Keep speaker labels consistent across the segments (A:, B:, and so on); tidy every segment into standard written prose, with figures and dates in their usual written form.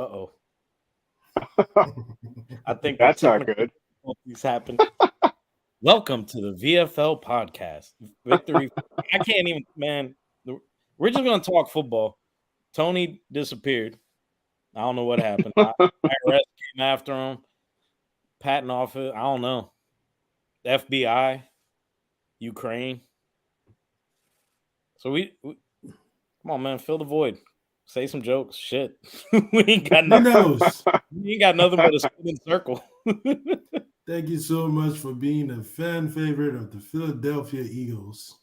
A: Uh-oh. I think
B: that's not good.
A: These happen. Welcome to the VFL Podcast. Victory. I can't even, man. We're just going to talk football. Tony disappeared. I don't know what happened. IRS came after him. Patent office. I don't know. FBI. Ukraine. So we come on, man. Fill the void. Say some jokes. Shit. We ain't got nothing. We ain't got nothing but a spinning circle.
C: Thank you so much for being a fan favorite of the Philadelphia Eagles.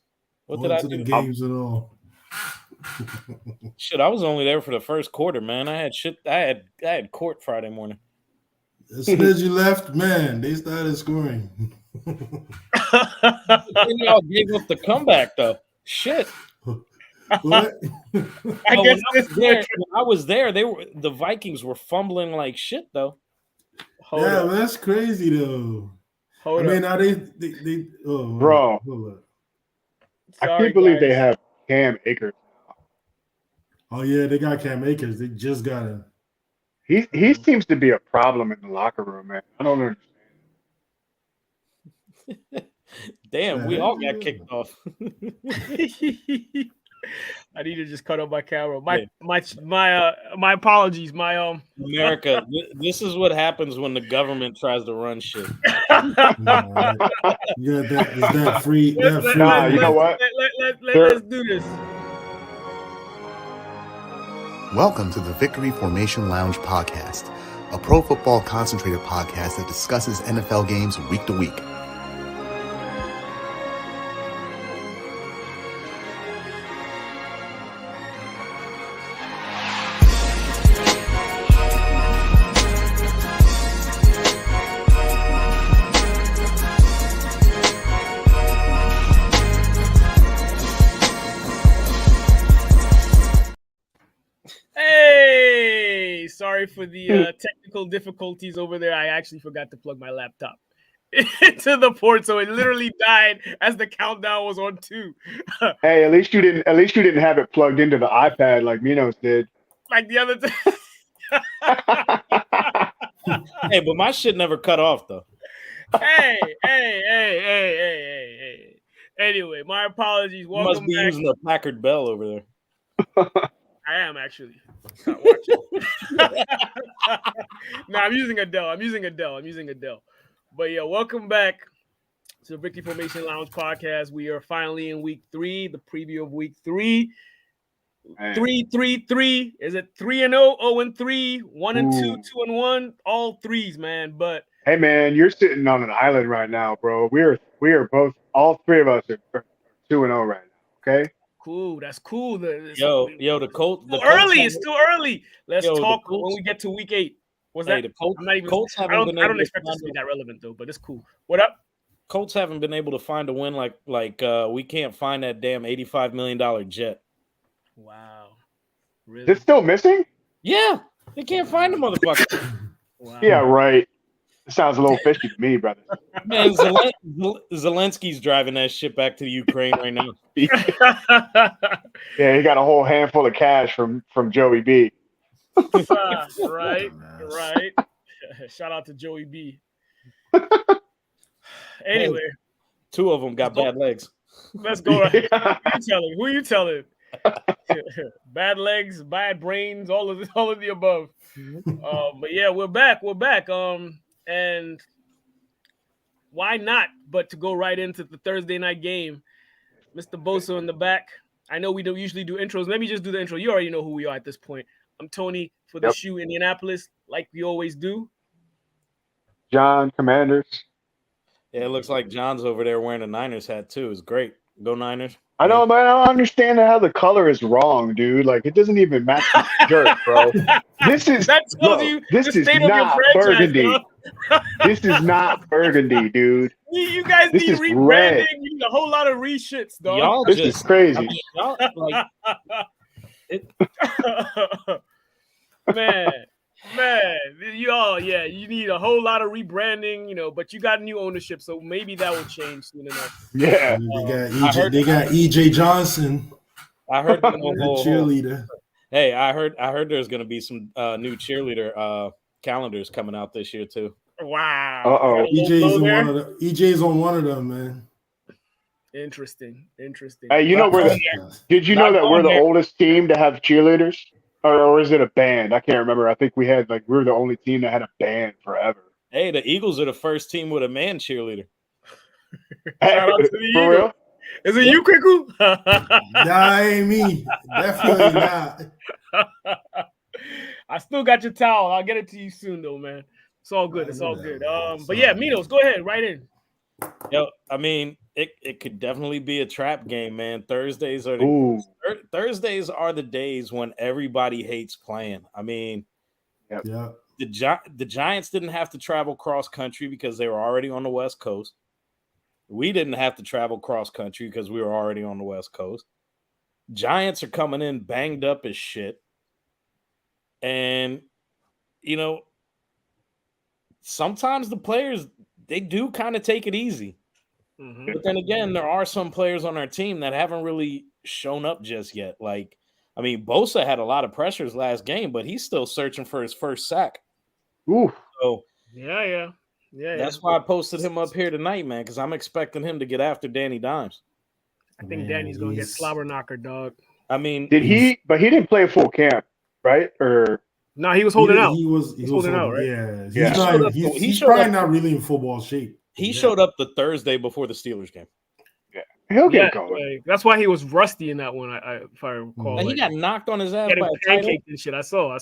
A: What did I do?
C: The games and all.
A: Shit, I was only there for the first quarter, man. I had court Friday morning.
C: As soon as you left, man, they started scoring.
A: Then y'all gave up the comeback, though. Shit.
C: What?
A: When I was there, the Vikings were fumbling like shit, though.
C: That's crazy though. Now they
B: bro. I can't believe they have Cam Akers.
C: Oh yeah, they got Cam Akers. They just got him.
B: He seems to be a problem in the locker room, man. I don't understand.
A: Damn, we all got kicked off.
D: I need to just cut off my camera. My apologies.
A: America, this is what happens when the government tries to run shit.
C: That free.
B: You know what?
D: Let's do this.
E: Welcome to the Victory Formation Lounge podcast, a pro football concentrated podcast that discusses NFL games week to week.
D: Sorry for the technical difficulties over there. I actually forgot to plug my laptop into the port, so it literally died as the countdown was on 2.
B: Hey, at least you didn't have it plugged into the iPad like Minos did.
D: Like the other time.
A: Hey, but my shit never cut off though.
D: Hey. Anyway, my apologies.
A: You must be using a Packard Bell over there.
D: I am actually. Not watching. No, I'm using a Dell. But yeah, welcome back to the Victory Formation Lounge podcast. We are finally in week 3, the preview of week 3. 3-3-3. Is it 3-0, 0-3, 1-2, 2-1? All threes, man. But
B: hey, man, you're sitting on an island right now, bro. We are both, all three of us are 2-0 right now. Okay.
D: Cool. That's cool.
A: The Colts.
D: It's too early. Let's talk when we get to week 8. What's that?
A: The Colts, I
D: don't expect this to be that relevant though, but it's cool. What up?
A: Colts haven't been able to find a win like we can't find that damn $85 million jet.
D: Wow. Really?
B: It's still missing?
A: Yeah. They can't find the motherfucker.
B: Wow. Yeah, right. It sounds a little fishy to me, brother.
A: Man, Zelensky's driving that shit back to the Ukraine right now.
B: Yeah, he got a whole handful of cash from Joey B.
D: Right. Shout out to Joey B. Anyway,
A: 2 of them got bad legs.
D: Let's go. Who are you telling? Bad legs, bad brains, all of the above. But yeah, we're back. And why not but to go right into the Thursday night game? Mr. Bosa in the back. I know we don't usually do intros. Let me just do the intro. You already know who we are at this point. I'm Tony for the Shoe Indianapolis, like we always do.
B: John, Commanders.
A: Yeah, it looks like John's over there wearing a Niners hat too. It's great. Go Niners.
B: I know, but I don't understand how the color is wrong, dude. Like, it doesn't even match the shirt, bro. This is not burgundy. This is not burgundy, dude.
D: You guys need rebranding.
B: Red.
D: You need a whole lot of reshits, dog.
B: This is crazy.
D: Man, you need a whole lot of rebranding, but you got new ownership, so maybe that will change soon enough.
B: Yeah.
C: They got EJ Johnson.
A: I heard the
C: cheerleader.
A: Hey, I heard there's going to be some new cheerleader calendars coming out this year too.
D: Wow.
B: Uh-oh.
C: EJ's on one of them, man.
D: Interesting.
B: Hey, you know did you know that we're the oldest team to have cheerleaders? Or is it a band? I can't remember. I think we were the only team that had a band forever.
A: Hey, the Eagles are the first team with a man cheerleader.
D: Shout out to the
B: For
D: Eagles.
B: real?
D: Is it you, Kriku?
C: Nah, ain't me. Definitely not.
D: I still got your towel. I'll get it to you soon, though, man. It's all good. It's all good. But yeah, Minos, go ahead, right in.
A: Yo, I mean, it could definitely be a trap game, man. Thursdays are the days when everybody hates playing. I mean,
C: Yeah.
A: The Giants didn't have to travel cross country because they were already on the West Coast. We didn't have to travel cross country because we were already on the West Coast. Giants are coming in banged up as shit. And, you know, sometimes the players, they do kind of take it easy. Mm-hmm. But then again, there are some players on our team that haven't really shown up just yet. Like, I mean, Bosa had a lot of pressures last game, but he's still searching for his first sack.
B: Ooh.
A: So,
D: yeah.
A: That's why I posted him up here tonight, man, because I'm expecting him to get after Danny Dimes.
D: I think Danny's going to get slobber knocker, dog.
A: I mean,
B: but he didn't play a full camp, right? Or
D: no, he was holding out.
C: He was holding out, right?
B: Yeah.
C: He's probably not really in football shape.
A: He showed up the Thursday before the Steelers game.
B: Yeah, he'll get going.
D: Like, that's why he was rusty in that one. If I recall,
A: he got knocked on his ass by a
D: pancake and shit. I saw.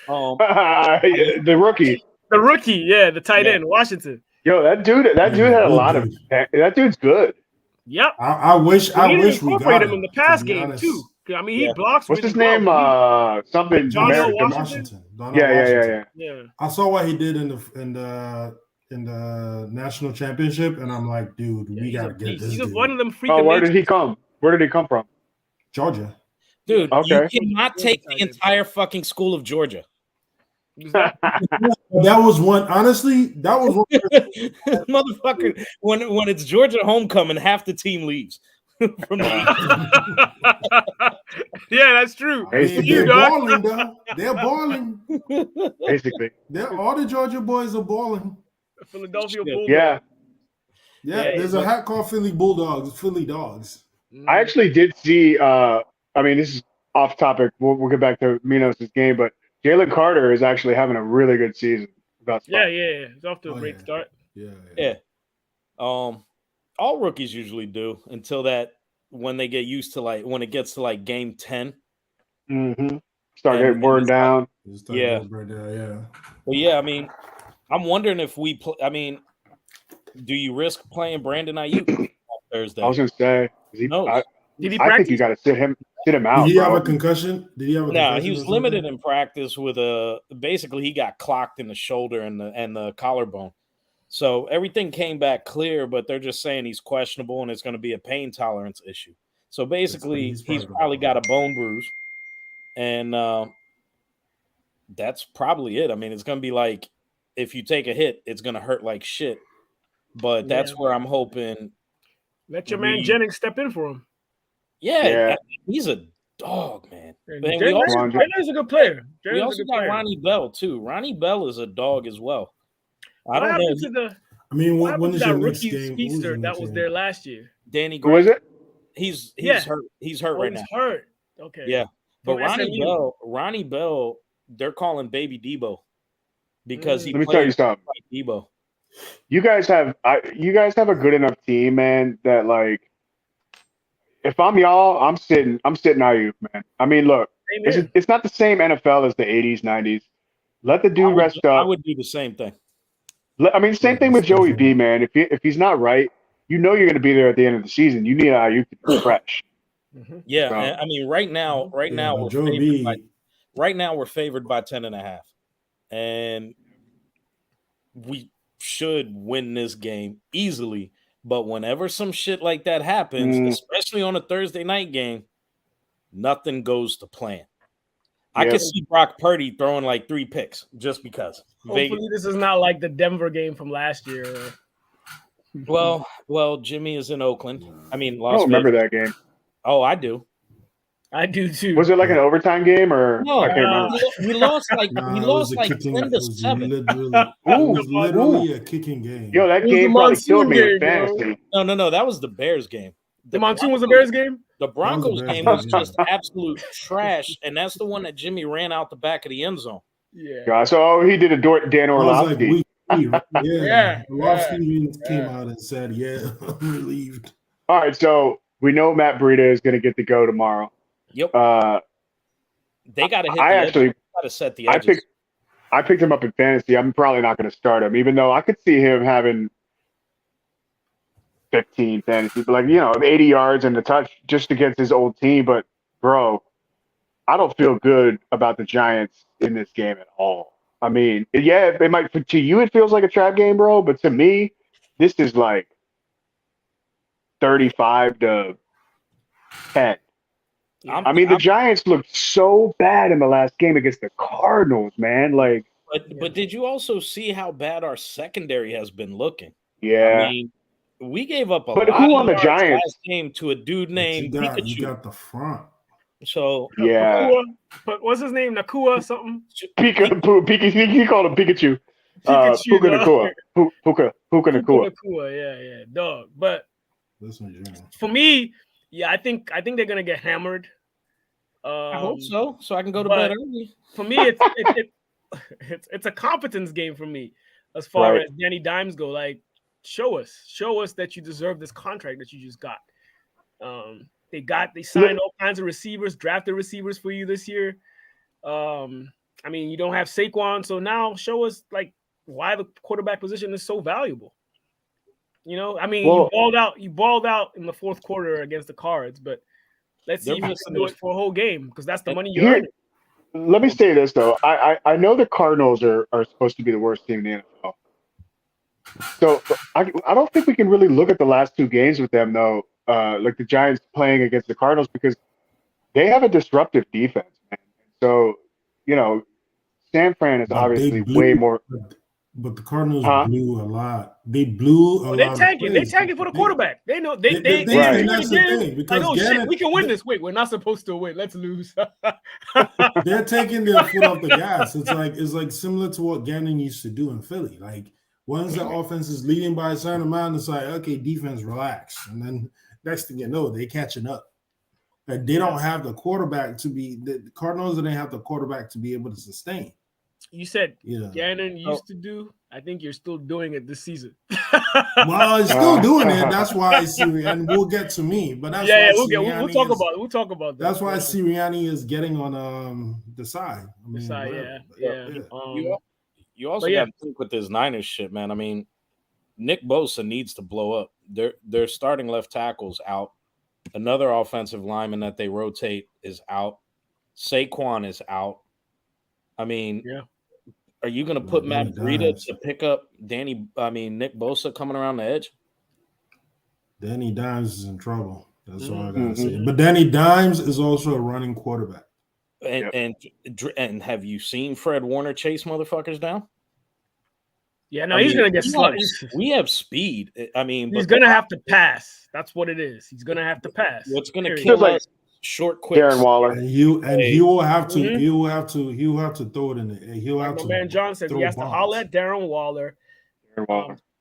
B: The rookie.
D: The rookie, the tight end, Washington.
B: Yo, that dude had a lot of. That dude's good.
D: Yep.
C: I wish we got
D: him in the pass game too. I mean, he blocks.
B: What's his name? Something.
D: John Washington.
B: Yeah.
C: I saw what he did in the national championship, and I'm like, dude, we gotta get this.
D: He's one of them freaking.
B: Oh, where did he come? Where did he come from?
C: Georgia.
A: Dude, you cannot take the entire fucking school of Georgia.
C: That was one. Honestly, that was one.
A: Motherfucker. When it's Georgia homecoming, half the team leaves. From
D: yeah, that's true.
C: They're balling, though. They're balling.
B: Basically,
C: all the Georgia boys are balling.
D: Philadelphia Bulldogs.
B: Yeah.
C: There's a hat called Philly Bulldogs. Philly Dogs.
B: I actually did see. I mean, this is off topic. We'll get back to Minos' game, but Jalen Carter is actually having a really good season.
D: He's off to a great start.
A: Yeah. All rookies usually do until when they get used to when it gets to game 10.
B: Mm-hmm. Start getting worn down.
C: Yeah.
A: Well, yeah. I mean, I'm wondering if we play. I mean, do you risk playing Brandon Ayuk on Thursday?
B: I was gonna say,
D: did he
B: I think you got to sit him out.
C: Did he have a concussion?
A: No, he was limited in practice with basically he got clocked in the shoulder and the collarbone. So everything came back clear, but they're just saying he's questionable and it's going to be a pain tolerance issue. So basically, he's probably got a bone bruise, and that's probably it. I mean, it's going to be like if you take a hit, it's going to hurt like shit. But that's where I'm hoping.
D: Let your man Jennings step in for him.
A: Yeah. He's a dog, man.
D: Jennings a good player.
A: We also got Ronnie Bell too. Ronnie Bell is a dog as well. I don't know.
C: When is
D: that
C: your
D: rookie
C: next game?
D: speedster that was there last year?
A: Danny
B: Gray. Who is it?
A: He's hurt. He's hurt right now.
D: He's hurt. Okay.
A: Yeah. But Ronnie Bell, they're calling Baby Debo because he.
B: Let me tell you something.
A: Like Debo.
B: You guys have a good enough team, man, that if I'm y'all, I'm sitting Ayuk, man. I mean, look, it's not the same NFL as the 80s, 90s. Let the dude rest up.
A: I would do the same thing.
B: I mean, same thing with Joey B, man. If he's not right, you're going to be there at the end of the season. You need Ayuk to be fresh.
A: Yeah, so. I mean, right now we're favored we're favored by 10.5, and we should win this game easily. But whenever some shit like that happens, especially on a Thursday night game, nothing goes to plan. I could see Brock Purdy throwing 3 picks just because.
D: Hopefully this is not like the Denver game from last year.
A: Well, Jimmy is in Oakland. I mean,
B: I don't remember that game.
A: Oh, I do.
D: I do too.
B: Was it like an overtime game or
A: No,
B: I can't remember.
A: we lost like
C: Nah,
A: we
C: it
A: lost
C: was a
A: like
C: kicking,
A: 10
C: it
A: to
C: was
A: 7.
C: literally a kicking game.
B: Yo, that
D: It was the
B: game probably killed
D: monsoon
B: me in
D: game, bro.
B: fantasy.
A: No, that was the Bears game.
D: The monsoon was the Bears game?
A: The Broncos
C: Bears
A: game
C: game,
A: was
C: yeah.
A: just absolute trash, and that's the one that Jimmy ran out the back of the end zone.
D: Yeah.
B: God, so he did a Dan
C: I was like,
B: Orlovsky.
C: yeah. Orlovsky
D: Yeah.
C: came out and said, "Yeah, I'm relieved."
B: All right, so we know Matt Breida is going to get the go tomorrow.
A: Yep. They got to hit.
B: I actually
A: got to set the edges.
B: I picked him up in fantasy. I'm probably not going to start him, even though I could see him having 15 fantasy, but 80 yards and the touch just against his old team. But bro, I don't feel good about the Giants in this game at all. I mean, yeah, it might to you it feels like a trap game, bro, but to me, this is like 35-10. I mean, the Giants looked so bad in the last game against the Cardinals, man.
A: But did you also see how bad our secondary has been looking?
B: Yeah.
A: I mean, we gave up a
B: but
A: lot
B: who
A: of
B: on the
A: yards
B: Giants
A: last game to a dude named Pikachu.
C: You got the front.
A: So
B: yeah.
D: But what's his name? Nakua something?
B: He called him Pikachu.
D: Pikachu.
B: Puka Nakua.
D: Yeah, dog. But
C: Listen,
D: for me, yeah, I think they're gonna get hammered.
A: I hope so I can go to bed early.
D: For me, it's a competence game for me as far as Danny Dimes go. Like, show us that you deserve this contract that you just got. They signed all kinds of receivers, drafted receivers for you this year. I mean, you don't have Saquon, so now show us like why the quarterback position is so valuable. You know, I mean, you balled out in the fourth quarter against the Cards, but let's see if you can do it for a whole game because that's the money you're earning.
B: Let me say this though. I know the Cardinals are supposed to be the worst team in the NFL. So I don't think we can really look at the last two games with them though, like the Giants playing against the Cardinals, because they have a disruptive defense, man. So, San Fran is obviously way more.
C: But the Cardinals blew a lot. They blew a lot.
D: They're tanking for the quarterback. They know they
C: that's the thing, because
D: like, shit, we can win this. Wait, we're not supposed to win. Let's lose.
C: They're taking their foot off the gas. It's like similar to what Gannon used to do in Philly. Like, once the offense is leading by a certain amount, it's like, okay, defense, relax. And then next thing you know, they're catching up. Like, they don't have the quarterback the Cardinals didn't have the quarterback to be able to sustain.
D: You said Gannon used to do. I think you're still doing it this season.
C: Well, it's still doing it. That's why and we'll get to me. But that's
D: we'll talk about it. We'll talk about that.
C: That's why Sirianni is getting on the side.
D: The side, yeah.
A: You also got to think with this Niners shit, man. I mean, Nick Bosa needs to blow up. Their starting left tackle's out. Another offensive lineman that they rotate is out. Saquon is out. I mean, are you going to put Matt Breida to pick up Nick Bosa coming around the edge?
C: Danny Dimes is in trouble. That's all I got to say. But Danny Dimes is also a running quarterback.
A: And have you seen Fred Warner chase motherfuckers down?
D: Yeah, no, he's going to get
A: sliced. We have speed. I mean,
D: he's going to have to pass. That's what it is. He's going to have to pass.
A: What's going to kill us? Short, quick.
B: Darren Waller.
C: He will have to throw it in there. He'll have to.
D: Man, John said he has to holler at Darren Waller.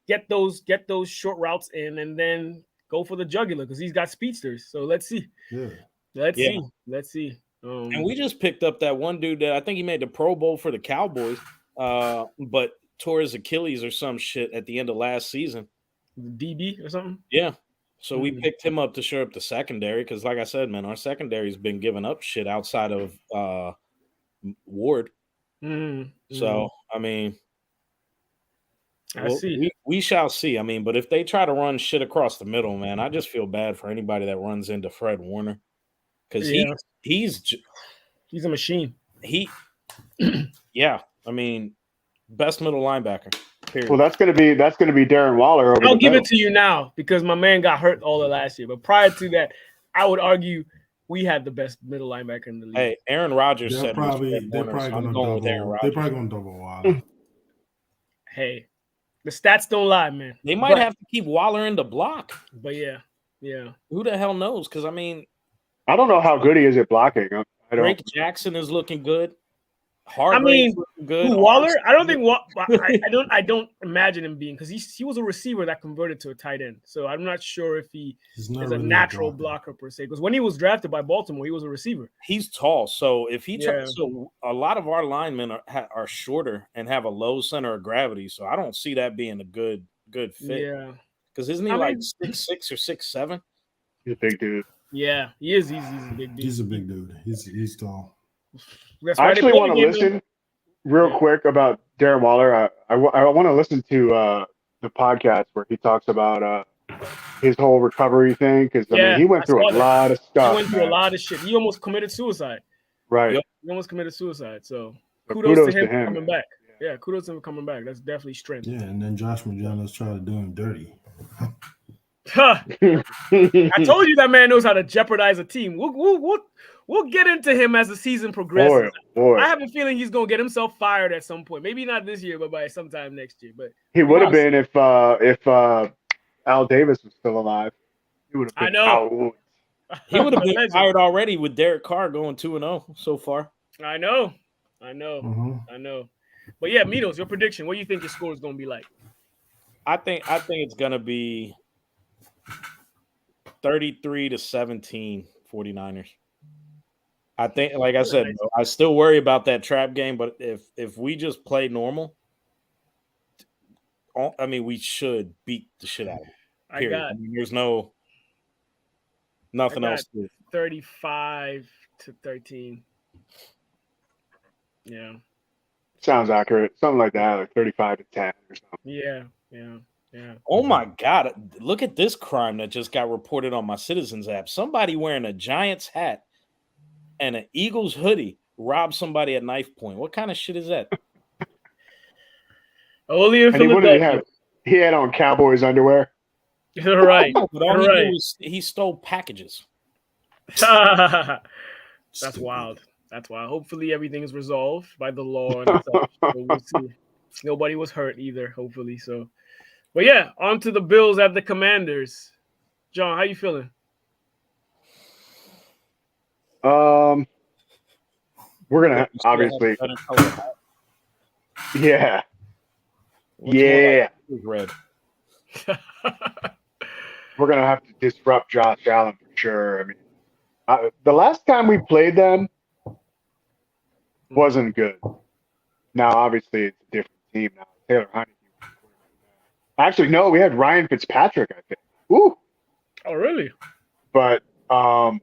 D: Get those short routes in, and then go for the jugular because he's got speedsters. So let's see. Let's see.
A: And we just picked up that one dude that I think he made the Pro Bowl for the Cowboys, but tore his Achilles or some shit at the end of last season.
D: DB or something.
A: Yeah. So we picked him up to shore up the secondary because, like I said, man, our secondary's been giving up shit outside of Ward. So, I mean, we shall see. I mean, but if they try to run shit across the middle, man, I just feel bad for anybody that runs into Fred Warner because he's
D: a machine.
A: I mean, best middle linebacker. Period.
B: Well, that's gonna be Darren Waller.
D: I'll give it to you now because my man got hurt all of last year. But prior to that, I would argue we had the best middle linebacker in the league.
A: Hey, Aaron Rodgers
C: they're
A: said
C: probably going to double Waller.
D: Hey, the stats don't lie, man.
A: They might have to keep Waller in the block.
D: But yeah.
A: Who the hell knows? Because I mean,
B: I don't know how good he is at blocking.
A: Drake Jackson is looking good.
D: Hargrave's
A: looking good.
D: Waller, I don't think I don't imagine him being, because he was a receiver that converted to a tight end. So I'm not sure if he is a natural blocker per se. Because when he was drafted by Baltimore, he was a receiver.
A: He's tall, so if he so a lot of our linemen are shorter and have a low center of gravity. So I don't see that being a good fit.
D: Yeah,
A: because isn't he 6'6" or 6'7"?
B: He's a big dude.
D: Yeah, he is. He's a big dude.
C: He's a big dude. He's tall.
B: I actually want to listen real quick about Darren Waller. I want to listen to the podcast where he talks about his whole recovery thing, because he went through a lot of stuff.
D: He went through a lot of shit. He almost committed suicide.
B: Right.
D: He almost committed suicide. So kudos to him for coming back. Yeah, kudos to him for coming back. That's definitely strength.
C: Yeah, and then Josh McDaniels tried to do him dirty.
D: I told you that man knows how to jeopardize a team. We'll get into him as the season progresses.
B: Boy.
D: I have a feeling he's gonna get himself fired at some point. Maybe not this year, but by sometime next year. But
B: he would have been if Al Davis was still alive. He would have been out.
A: He would have been fired already with Derek Carr going 2-0 so far.
D: I know.
C: Mm-hmm.
D: I know. But yeah, Mitos, your prediction. What do you think your score is gonna be like?
A: I think it's gonna be 33-17 49ers. I think, like I said, I still worry about that trap game, but if we just play normal, I mean, we should beat the shit out of them. Period. I mean, there's nothing else.
D: 35-13. Yeah.
B: Sounds accurate. Something like that, like 35-10 or something.
D: Yeah.
A: Oh my God! Look at this crime that just got reported on my Citizens app. Somebody wearing a Giants hat and an Eagles hoodie robbed somebody at knife point. What kind of shit is that?
D: Only in Philadelphia.
B: He had on Cowboys underwear.
D: Right.
A: But all he did was he stole packages.
D: That's wild. Hopefully everything is resolved by the law and stuff. So we'll see. Nobody was hurt either, hopefully. So, but yeah, on to the Bills at the Commanders. John, how you feeling?
B: We're gonna obviously. Yeah.
A: Red.
B: We're gonna have to disrupt Josh Allen for sure. I mean, the last time we played them wasn't good. Now, obviously, it's a different team now. Taylor Heineke. Actually, no, we had Ryan Fitzpatrick, I think. Ooh.
D: Oh, really?
B: But I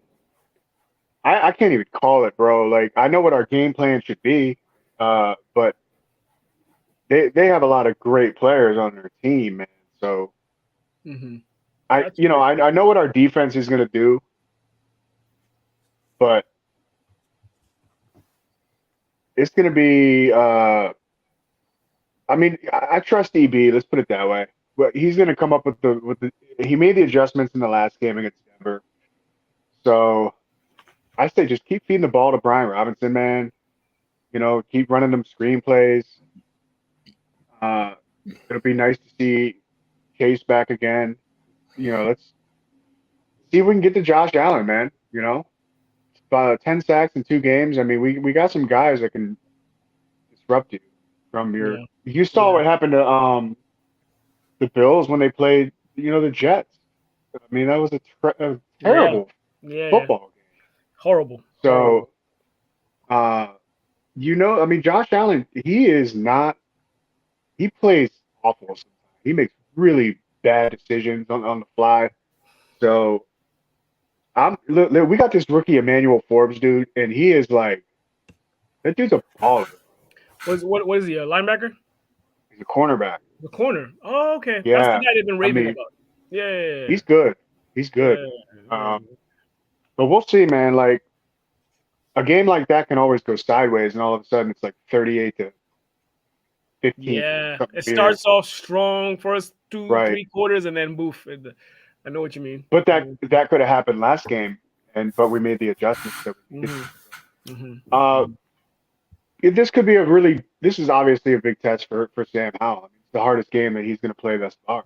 B: can't even call it, bro. Like, I know what our game plan should be, but they have a lot of great players on their team, man. So I know what our defense is going to do, but it's going to be I mean, I trust EB. Let's put it that way. But he's going to come up with the. He made the adjustments in the last game against Denver, so I say just keep feeding the ball to Brian Robinson, man. You know, keep running them screenplays. It'll be nice to see Chase back again. You know, let's see if we can get to Josh Allen, man. You know, 10 sacks in 2 games. I mean, we got some guys that can disrupt you from your. Yeah. You saw what happened to the Bills when they played, the Jets. I mean, that was a terrible football game.
D: Horrible.
B: So, I mean, Josh Allen, he plays awful sometimes. He makes really bad decisions on the fly. So, we got this rookie Emmanuel Forbes dude, and he is like, that dude's a baller.
D: What is he, a linebacker?
B: He's a cornerback.
D: The corner. Oh, okay.
B: Yeah.
D: That's the guy they've been raving about. Yeah.
B: He's good. Yeah. But we'll see, man. Like, a game like that can always go sideways, and all of a sudden it's like 38-15.
D: Yeah, it starts off strong first 2-3 quarters, and then boof. I know what you mean.
B: But that could have happened last game, but we made the adjustments. That we did. This could be this is obviously a big test for Sam Howell. I mean, it's the hardest game that he's going to play thus far.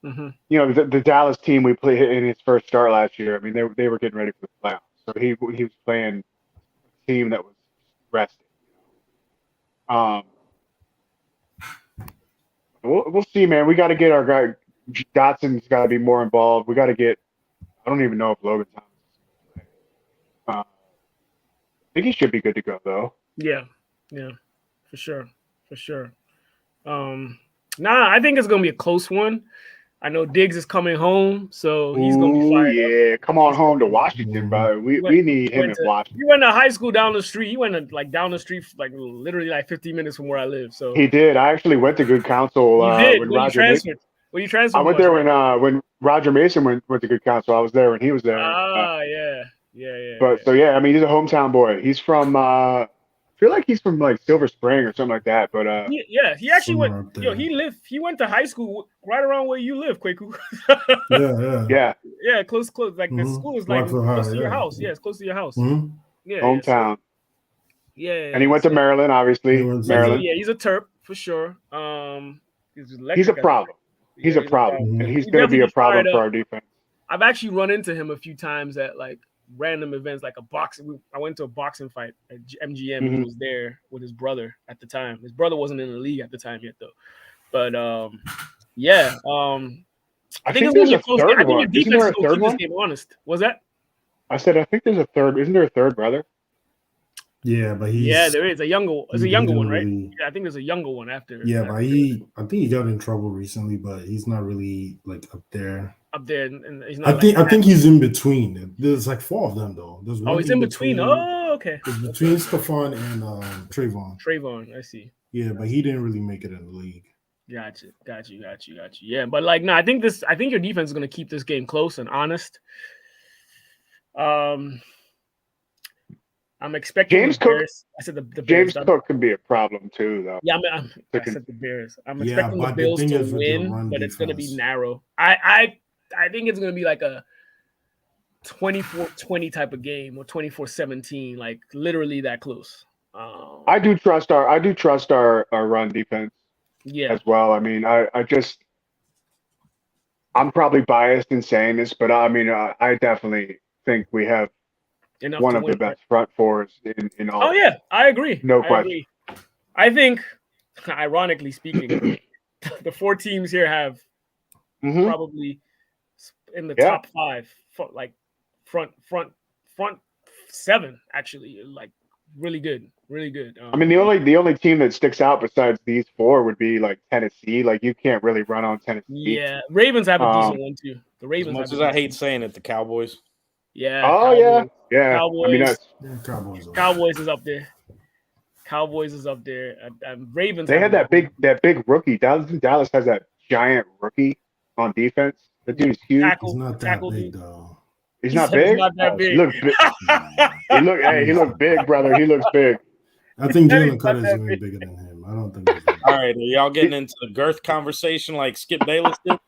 B: The Dallas team we played in his first start last year. I mean, they were getting ready for the playoffs. so he was playing a team that was rested. We'll see, man. We got to get our guy Dotson's got to be more involved. We got to get. I don't even know if Logan Thomas is going to play. I think he should be good to go though.
D: Yeah, for sure. I think it's gonna be a close one. I know Diggs is coming home, so he's gonna be fired.
B: Yeah, come on home to Washington, bro. We need him in Washington.
D: He went to high school down the street. He went to, down the street, literally 15 minutes from where I live. So
B: he did. I actually went to Good Counsel when Roger transferred.
D: When you transferred,
B: I went there when Roger Mason went to Good Counsel. I was there when he was there.
D: Yeah.
B: But so yeah, I mean, he's a hometown boy. He's from. I feel like he's from Silver Spring or something like that. But
D: he actually went. He went to high school right around where you live, Kwaku.
B: Yeah,
D: close. Like the school is close to your house. Yeah, it's close to your house.
B: Mm-hmm.
D: Yeah,
B: hometown.
D: Yeah,
B: and he went to Maryland, obviously. Maryland.
D: Yeah, he's a Terp for sure.
B: He's a problem. He's a problem, and he's going to be a problem for our defense.
D: I've actually run into him a few times at random events, like a boxing. I went to a boxing fight at MGM. Mm-hmm. He was there with his brother at the time. His brother wasn't in the league at the time yet, though. But I think there's a third one. Isn't there a third one? Honest, was that?
B: I said I think there's a third. Isn't there a third brother?
C: Yeah, but
D: there is a younger. It's a younger one, right? Yeah, I think there's a younger one after.
C: Yeah, but I think he got in trouble recently, but he's not really up there.
D: And he's not.
C: I think he's in between. There's 4 of them though. There's one
D: he's in between. Oh, okay.
C: It's between Stephon and Trayvon.
D: Trayvon, I see.
C: Yeah, but he didn't really make it in the league.
D: Got you. Yeah, but I think your defense is going to keep this game close and honest. I'm expecting
B: James Cook.
D: I said the
B: James
D: Bears.
B: Cook can be a problem too, though.
D: Yeah, I said the Bears. I'm expecting the Bills to win, but it's going to be narrow. I think it's going to be like a 24-20 type of game or 24-17, literally that close.
B: I do trust our run defense.
D: Yeah.
B: As well. I mean, I'm probably biased in saying this, but I mean, I definitely think we have
D: enough
B: one of the best front fours in all.
D: Oh yeah, I agree.
B: No question.
D: I think, ironically speaking, the 4 teams here have probably in the top 5, front 7 actually, really good.
B: I mean, the only team that sticks out besides these 4 would be Tennessee. You can't really run on Tennessee.
D: Yeah, Ravens have a decent one too. The Ravens.
A: As much as I hate saying it, the Cowboys.
D: Yeah.
B: Oh
D: Cowboys.
B: yeah.
D: Cowboys.
C: Cowboys
D: is up there. Cowboys is up there. Ravens.
B: They had that big rookie. Dallas has that giant rookie on defense. That dude is huge.
C: He's not that big though.
B: He's not big.
D: He's not that big.
B: He looks big, brother. He looks big.
C: I think Jalen Carter is even bigger than him. I don't think.
A: All right, are y'all getting into the girth conversation like Skip Bayless did?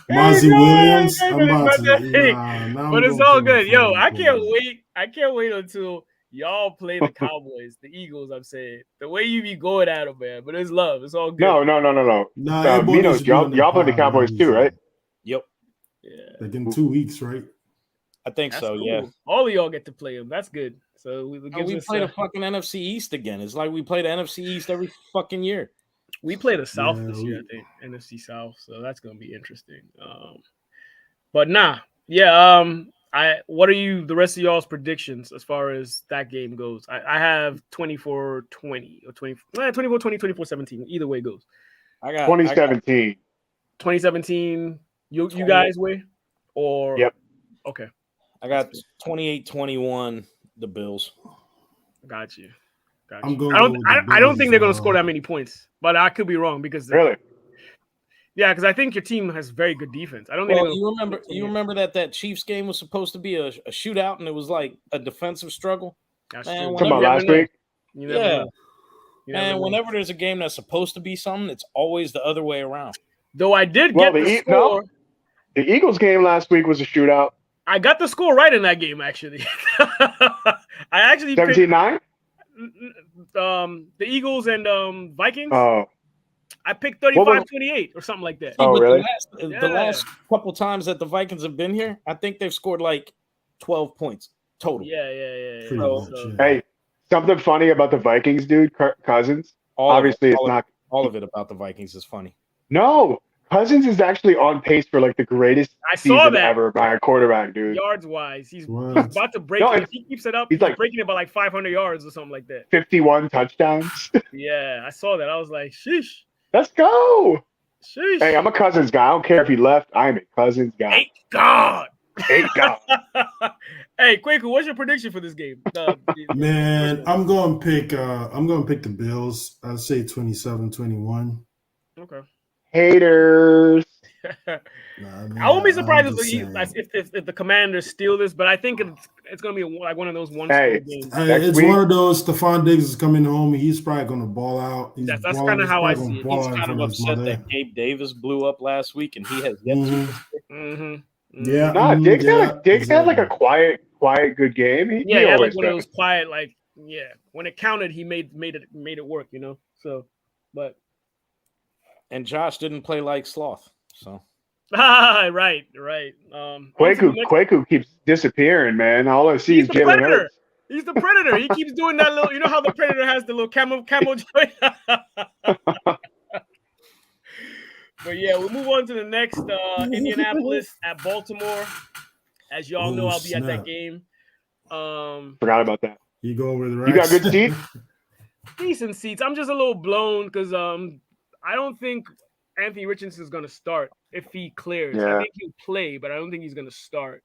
C: Mozzie Williams.
D: But it's all good. Yo, I can't wait. I can't wait until y'all play the Cowboys, the Eagles. I'm saying the way you be going at them, man. But it's love. It's all good.
B: No. Y'all play the Cowboys too, right?
A: Yep.
D: Yeah.
C: In 2 weeks, right?
A: I think
D: That's
A: so.
D: Cool.
A: Yeah.
D: All of y'all get to play them. That's good. So we
A: play the fucking NFC East again. It's like we play the NFC East every fucking year.
D: We play the South this year, I think, NFC South. So that's gonna be interesting. What are the rest of y'all's predictions as far as that game goes? I have 24-20 or 24-20, 24-17. Either way it goes.
B: I got 2017.
D: 2017. You guys way? Or
B: yep.
D: Okay.
A: I got 28-21. The Bills.
D: Got you.
C: I
D: don't think they're going to score that many points, but I could be wrong because
B: really.
D: Yeah, because I think your team has very good defense. I don't think.
A: You remember that Chiefs game was supposed to be a shootout, and it was like a defensive struggle.
D: That's
B: true. Talking about last week.
A: Whenever there's a game that's supposed to be something, it's always the other way around.
D: Though I did get the score.
B: No, the Eagles game last week was a shootout.
D: I got the score right in that game, actually. I actually
B: 17-9?
D: The Eagles and Vikings.
B: Oh.
D: I picked 35-28 or something like that.
B: Oh, really?
A: The last couple times that the Vikings have been here, I think they've scored like 12 points total.
D: Yeah.
B: Hey, something funny about the Vikings, dude. Cousins. All of it
A: about the Vikings is funny.
B: No, Cousins is actually on pace for like the greatest season ever by a quarterback, dude.
D: Yards wise, he's about to break it. If he keeps it up, he's like breaking it by like 500 yards or something like that.
B: 51 touchdowns.
D: Yeah, I saw that. I was like, sheesh.
B: Let's go.
D: Sheesh.
B: Hey, I'm a Cousins guy. I don't care if he left. I'm a Cousins guy.
D: Thank God.
B: Thank God.
D: Hey, Quaker, what's your prediction for this game?
C: Man, I'm going to pick the Bills. I'd say 27-21.
D: Okay.
B: Haters.
D: I won't be surprised if the Commanders steal this, but I think it's going to be like one of those one-score games.
C: It's one of those. Stephon Diggs is coming home. He's probably going to ball out.
D: That's kind of how I see it.
A: He's kind of upset that Gabe Davis blew up last week, and he has yet to.
C: Yeah.
B: Nah, Diggs had like a quiet good game. He
D: had like one of those quiet, like, when it counted, he made it work, you know. So, but.
A: And Josh didn't play like sloth, so.
D: Right.
B: Kwaku keeps disappearing, man. All I see is Jalen Hurts.
D: He's the Predator. He keeps doing that little. You know how the Predator has the little camel joint. But yeah, we'll move on to the next Indianapolis at Baltimore. As y'all know, I'll be at that game.
B: Forgot about that.
C: You go over the
B: rest. You got good seats?
D: Decent seats. I'm just a little blown because I don't think Anthony Richardson is going to start if he clears. I think he'll play, but I don't think he's going to start,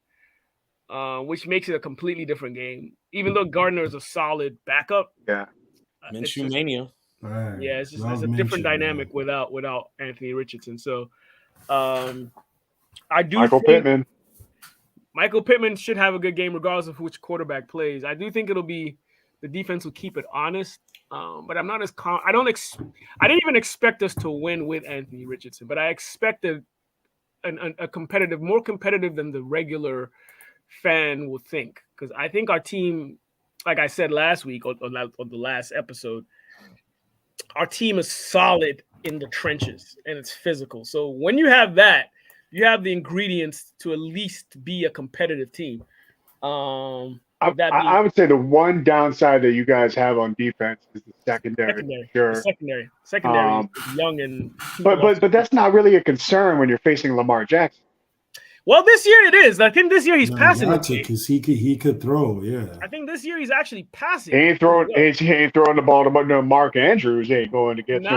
D: which makes it a completely different game. Even though Gardner is a solid backup.
B: Yeah.
A: Minshew mania.
C: Right.
D: Yeah, it's a different dynamic without Anthony Richardson. So I do think Michael Pittman should have a good game regardless of which quarterback plays. I do think it'll be the defense will keep it honest. But I'm not as I didn't even expect us to win with Anthony Richardson, but I expected a competitive, more competitive than the regular fan would think. Because I think our team, like I said last week on the last episode, our team is solid in the trenches and it's physical. So when you have that, you have the ingredients to at least be a competitive team.
B: I would say the one downside that you guys have on defense is the secondary. Sure.
D: The secondary is young and.
B: But that's not really a concern when you're facing Lamar Jackson.
D: Well, this year it is. I think this year he's passing.
C: Because he could throw. Yeah.
D: I think this year he's actually passing.
B: He ain't throwing the ball to Mark Andrews. He ain't going to get the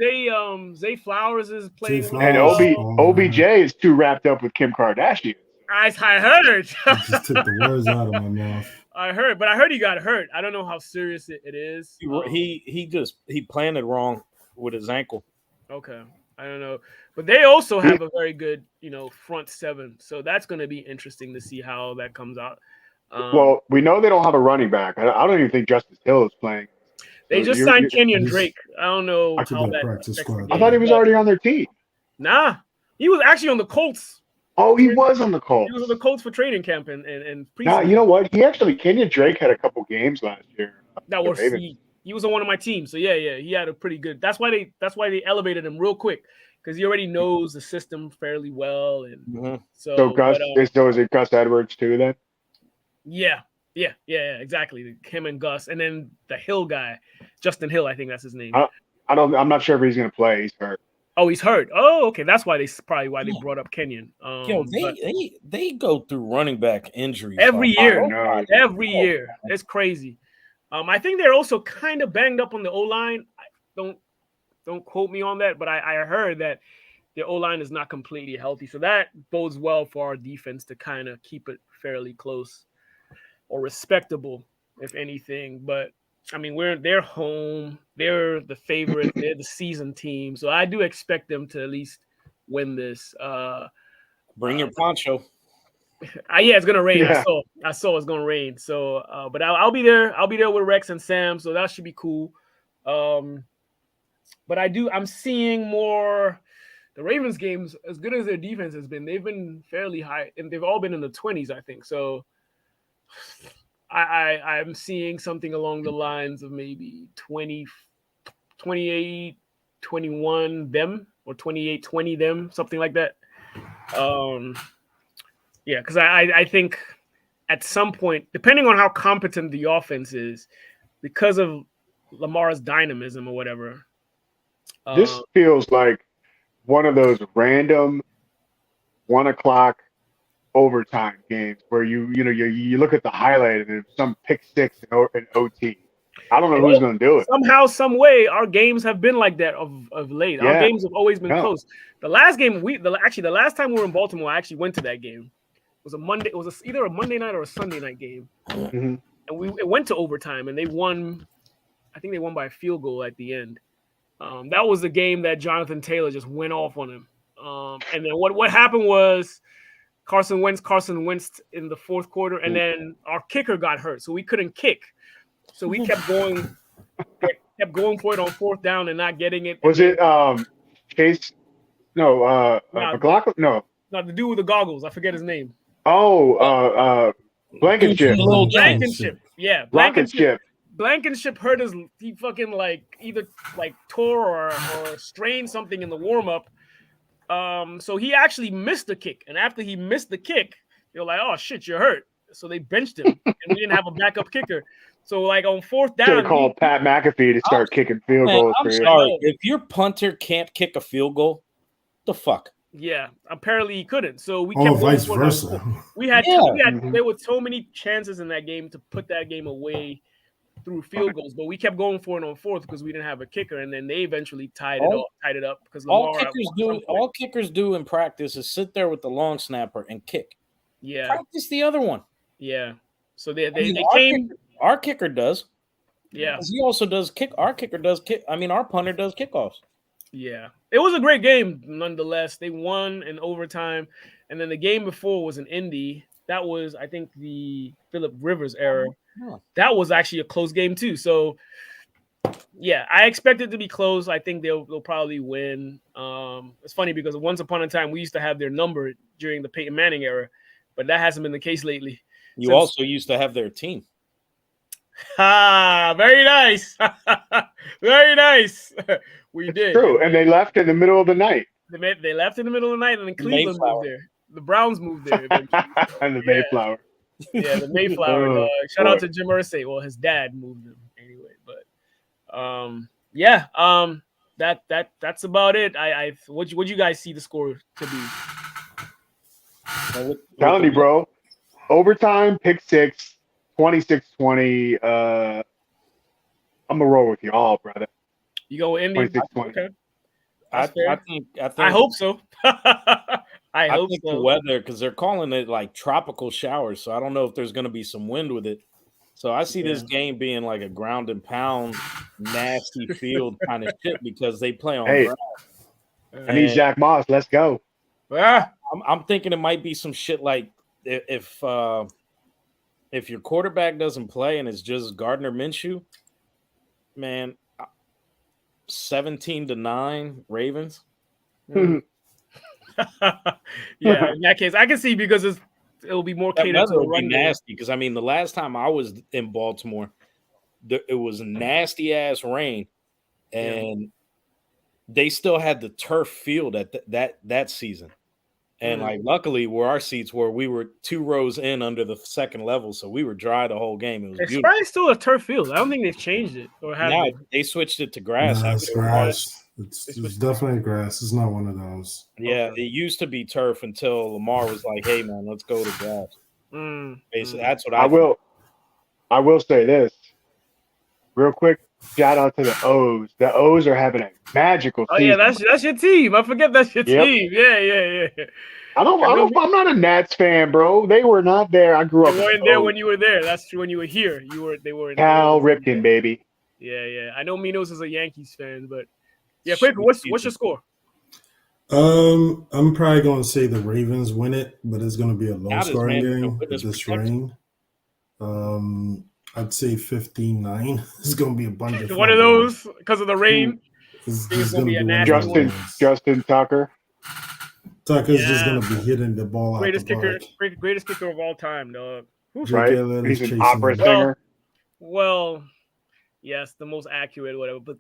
B: ball.
D: Zay Flowers is playing.
B: And OBJ is too wrapped up with Kim Kardashian.
D: I heard.
C: Just took the words out of my mouth.
D: I heard he got hurt. I don't know how serious it is.
A: He planted wrong with his ankle.
D: Okay. I don't know. But they also have a very good, front seven. So that's going to be interesting to see how that comes out.
B: Well, we know they don't have a running back. I don't even think Justice Hill is playing.
D: They just signed Kenyon Drake. I don't know how that
C: practice squad.
B: I thought he was already on their team.
D: Nah. He was actually on the Colts.
B: Oh, he was on the Colts.
D: He was on the Colts for training camp and preseason.
B: Nah, you know what? Kenyon Drake had a couple games last year.
D: He was on one of my teams. So yeah, he had a pretty good. That's why they elevated him real quick because he already knows the system fairly well. And so
B: Gus, so is it Gus Edwards too then?
D: Yeah, exactly. Him and Gus, and then the Hill guy, Justin Hill, I think that's his name.
B: I'm not sure if he's going to play. He's hurt.
D: Oh, he's hurt. Oh, okay. That's why they brought up Kenyon.
A: They go through running back injuries
D: every year. Every year, it's crazy. I think they're also kind of banged up on the O-line. Don't quote me on that, but I heard that the O-line is not completely healthy, so that bodes well for our defense to kind of keep it fairly close or respectable, if anything. But I mean, they're home. They're the favorite. They're the seasoned team. So I do expect them to at least win this.
A: Bring your poncho.
D: It's gonna rain. Yeah. I saw it's gonna rain. So, but I'll be there. I'll be there with Rex and Sam. So that should be cool. But I'm seeing more. The Ravens games, as good as their defense has been, they've been fairly high, and they've all been in the 20s, I think. So. I'm seeing something along the lines of maybe 20, 28, 28-21 them or 28-20 them, something like that. Yeah, because I think at some point, depending on how competent the offense is, because of Lamar's dynamism or whatever.
B: This feels like one of those random 1:00 overtime games where you look at the highlight and there's some pick six in OT. I don't know who's going to do it.
D: Somehow, some way, our games have been like that of late.
B: Yeah.
D: Our games have always been close. The last game the last time we were in Baltimore, I actually went to that game. It was a Monday. It was either a Monday night or a Sunday night game,
B: Mm-hmm.
D: and it went to overtime, and they won. I think they won by a field goal at the end. That was the game that Jonathan Taylor just went off on him. And then what happened was Carson Wentz in the fourth quarter, and then our kicker got hurt, so we couldn't kick. So we kept going for it on fourth down and not getting it.
B: Was it Chase? No, McLaughlin? No,
D: the dude with the goggles. I forget his name.
B: Oh, Blankenship.
D: Blankenship. Yeah,
B: Blankenship.
D: Blankenship hurt his. He fucking either tore or strained something in the warm up. So he actually missed the kick, and after he missed the kick, they're like, "Oh shit, you're hurt." So they benched him, and we didn't have a backup kicker. So on fourth down,
B: should have called Pat McAfee to start kicking field goals.
A: I'm sorry, if your punter can't kick a field goal, the fuck.
D: Yeah, apparently he couldn't. So we kept
C: vice versa.
D: There were so many chances in that game to put that game away through field goals, but we kept going for it on fourth because we didn't have a kicker, and then they eventually tied it up because
A: all kickers do in practice is sit there with the long snapper and kick.
D: Yeah,
A: practice the other one.
D: Yeah, so they came.
A: Our kicker does.
D: Yeah,
A: he also does kick. Our kicker does kick. I mean, our punter does kickoffs.
D: Yeah, it was a great game nonetheless. They won in overtime, and then the game before was in Indy. That was, I think, the Phillip Rivers era. That was actually a close game too. So, yeah, I expect it to be close. I think they'll probably win. It's funny because once upon a time we used to have their number during the Peyton Manning era, but that hasn't been the case lately.
A: You also used to have their team.
D: Very nice. Very nice. We did.
B: True, and they left in the middle of the night.
D: They left in the middle of the night, and then Cleveland moved there. The Browns moved there.
B: And the Mayflower.
D: Yeah, the Mayflower. Shout out to Jim Irsay. Well, his dad moved him anyway, but that's about it. What you guys see the score to be?
B: Telling you, bro. Overtime, pick six, 26-20. I'm gonna roll with you all, brother.
D: You go Indy.
B: 26-20.
D: Okay.
A: I
D: hope so. I hope
A: think
D: so.
A: the weather, because they're calling it like tropical showers, so I don't know if there's going to be some wind with it. So I see this game being like a ground and pound, nasty field kind of shit because they play on ground.
B: I need Zach Moss. Let's go.
A: I'm thinking it might be some shit like if your quarterback doesn't play and it's just Gardner Minshew, man, 17-9 Ravens.
D: Yeah, in that case, I can see because it'll be more catered to the run game.
A: Nasty because I mean the last time I was in Baltimore, it was nasty ass rain, and they still had the turf field at that season. And luckily, where our seats were, we were 2 rows in under the second level, so we were dry the whole game. It was beautiful.
D: Probably still a turf field. I don't think they've changed it or have
A: they switched it to grass.
C: No, it's grass. It's definitely grass. It's not one of those.
A: Yeah, it used to be turf until Lamar was like, "Hey, man, let's go to grass." Basically, that's what I
B: will. I will say this real quick. Shout out to the O's. The O's are having a magical season.
D: Oh yeah, that's your team. I forget that's your team. Yeah.
B: I'm not a Nats fan, bro. They were not there. I grew up.
D: They weren't there when you were there. That's true. When you were here, they were. In
B: Cal Ripken, baby.
D: Yeah. I know Minos is a Yankees fan, but yeah. Quick, what's your score?
C: I'm probably going to say the Ravens win it, but it's going to be a low-scoring game with this rain. I'd say 15-9. It's going to be a bunch of
D: one of those because of the rain.
C: It's going to be a
B: nasty Justin Tucker.
C: Tucker's just going to be hitting the ball
D: greatest kicker of all time, dog.
B: Right? He's an opera singer.
D: Well, yes, the most accurate, whatever. But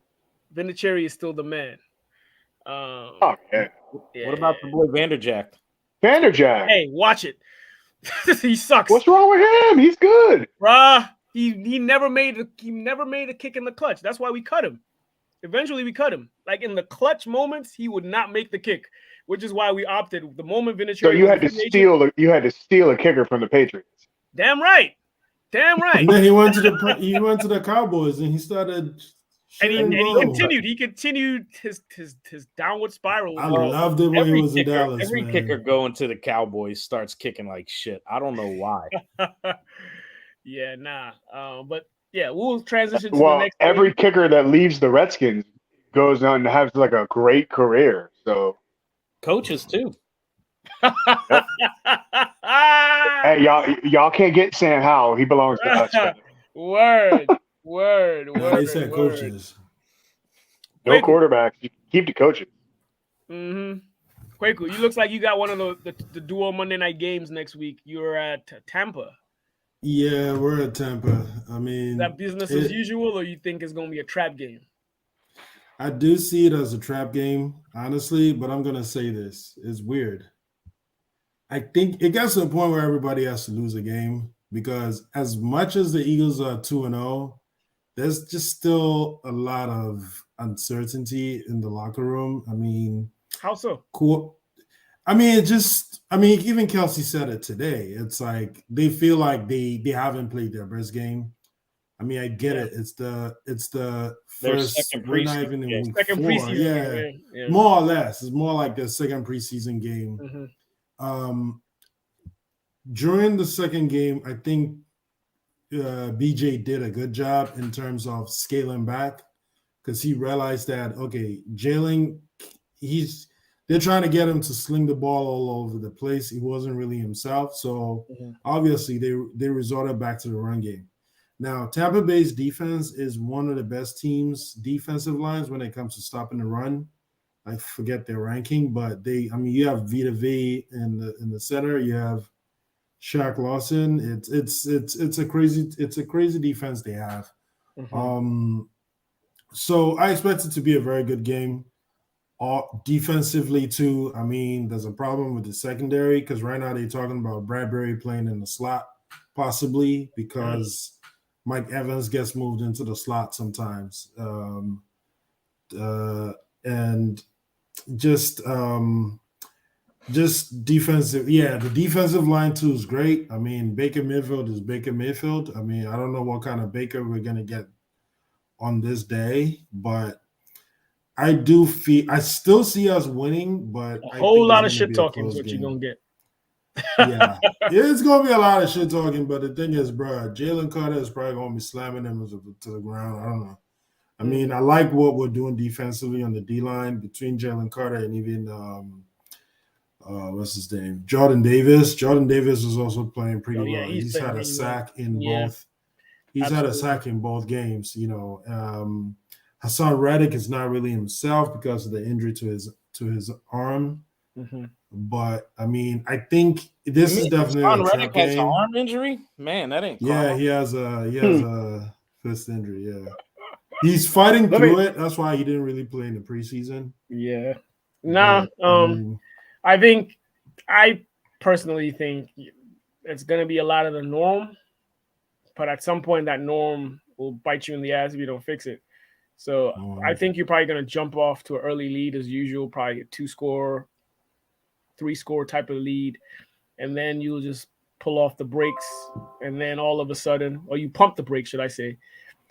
D: Vinatieri is still the man.
B: Oh yeah.
A: What about the boy Vanderjack?
B: Vanderjack.
D: Hey, watch it. He sucks.
B: What's wrong with him? He's good.
D: Bruh, he never made a kick in the clutch. That's why we cut him. Eventually we cut him. Like in the clutch moments, he would not make the kick, which is why we opted the moment Vinatieri.
B: So you had to steal a kicker from the Patriots.
D: Damn right.
C: And then he went to the Cowboys and he started.
D: And he continued his downward spiral.
C: I loved it when he was in Dallas.
A: Every kicker going to the Cowboys starts kicking like shit. I don't know why.
D: Yeah, nah. But yeah, we'll transition to
B: the
D: next.
B: Every kicker that leaves the Redskins goes on to have like a great career. So
A: coaches too.
B: Hey, y'all can't get Sam Howell. He belongs to us.
D: Word.
C: They said coaches.
B: No quarterbacks. You keep the coaches.
D: Mm-hmm. Kwaku, you looks like you got one of the dual Monday night games next week. You're at Tampa.
C: Yeah, we're at Tampa. I mean,
D: is that business as usual, or you think it's going to be a trap game?
C: I do see it as a trap game, honestly, but I'm going to say this. It's weird. I think it gets to a point where everybody has to lose a game because as much as the Eagles are 2-0, there's just still a lot of uncertainty in the locker room. I mean,
D: how so?
C: Cool. I mean, even Kelsey said it today. It's like they feel like they haven't played their best game. I mean, I get it. It's the first
A: second preseason game.
D: Second preseason
C: game. More or less. It's more like the second preseason game.
D: Mm-hmm.
C: During the second game, I think BJ did a good job in terms of scaling back because he realized that, okay, Jalen, they're trying to get him to sling the ball all over the place. He wasn't really himself. So obviously they resorted back to the run game. Now, Tampa Bay's defense is one of the best teams, defensive lines, when it comes to stopping the run. I forget their ranking, but you have Vita V in the center. You have Shaq Lawson. It's a crazy defense they have.
D: Mm-hmm.
C: So I expect it to be a very good game. Defensively too, I mean, there's a problem with the secondary because right now they're talking about Bradbury playing in the slot, possibly because Mike Evans gets moved into the slot sometimes, and just defensive. Yeah, the defensive line too is great. I mean, Baker Mayfield is Baker Mayfield. I mean, I don't know what kind of Baker we're gonna get on this day, but I still see us winning, but
D: a whole lot of shit talking is what you're gonna get.
C: Yeah, it's gonna be a lot of shit talking, but the thing is, bro, Jalen Carter is probably gonna be slamming him to the ground. I don't know. I mean, I like what we're doing defensively on the D line between Jalen Carter and even what's his name, Jordan Davis. Jordan Davis is also playing pretty well. He's had a sack in both. He's had a sack in both games. You know, Hassan Reddick is not really himself because of the injury to his arm.
D: Mm-hmm.
C: But I mean, I think this is definitely
A: Hassan
C: a
A: Reddick
C: trap
A: has
C: game.
A: an arm injury. Man, that ain't.
C: Yeah,
A: calm.
C: he has a fist injury. Yeah, he's fighting through it. That's why he didn't really play in the preseason.
D: Yeah. Nah. I personally think it's gonna be a lot of the norm, but at some point that norm will bite you in the ass if you don't fix it. So I think you're probably going to jump off to an early lead as usual, probably a 2-score, 3-score type of lead, and then you'll just pull off the brakes, and then all of a sudden, or you pump the brakes, should I say,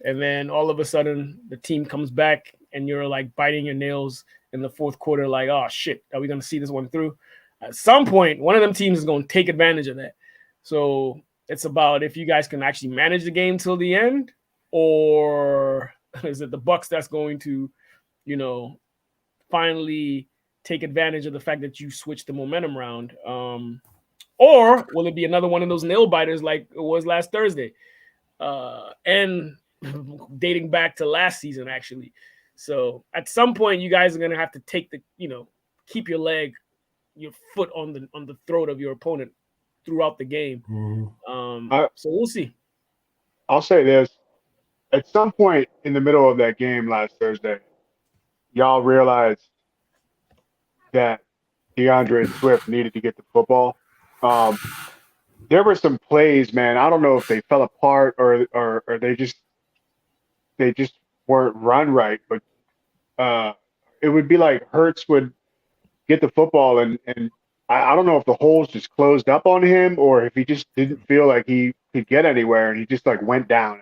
D: and then all of a sudden the team comes back and you're like biting your nails in the fourth quarter like, oh, shit, are we going to see this one through? At some point, one of them teams is going to take advantage of that. So it's about if you guys can actually manage the game till the end, or is it the Bucs that's going to, finally take advantage of the fact that you switched the momentum around? Or will it be another one of those nail biters like it was last Thursday? And dating back to last season, actually. So at some point, you guys are going to have to take keep your foot on the throat of your opponent throughout the game.
C: Mm-hmm.
D: So we'll see.
B: I'll say this. At some point in the middle of that game last Thursday, y'all realized that DeAndre Swift needed to get the football. There were some plays, man. I don't know if they fell apart or they just weren't run right, but it would be like Hurts would get the football and I don't know if the holes just closed up on him or if he just didn't feel like he could get anywhere and he just like went down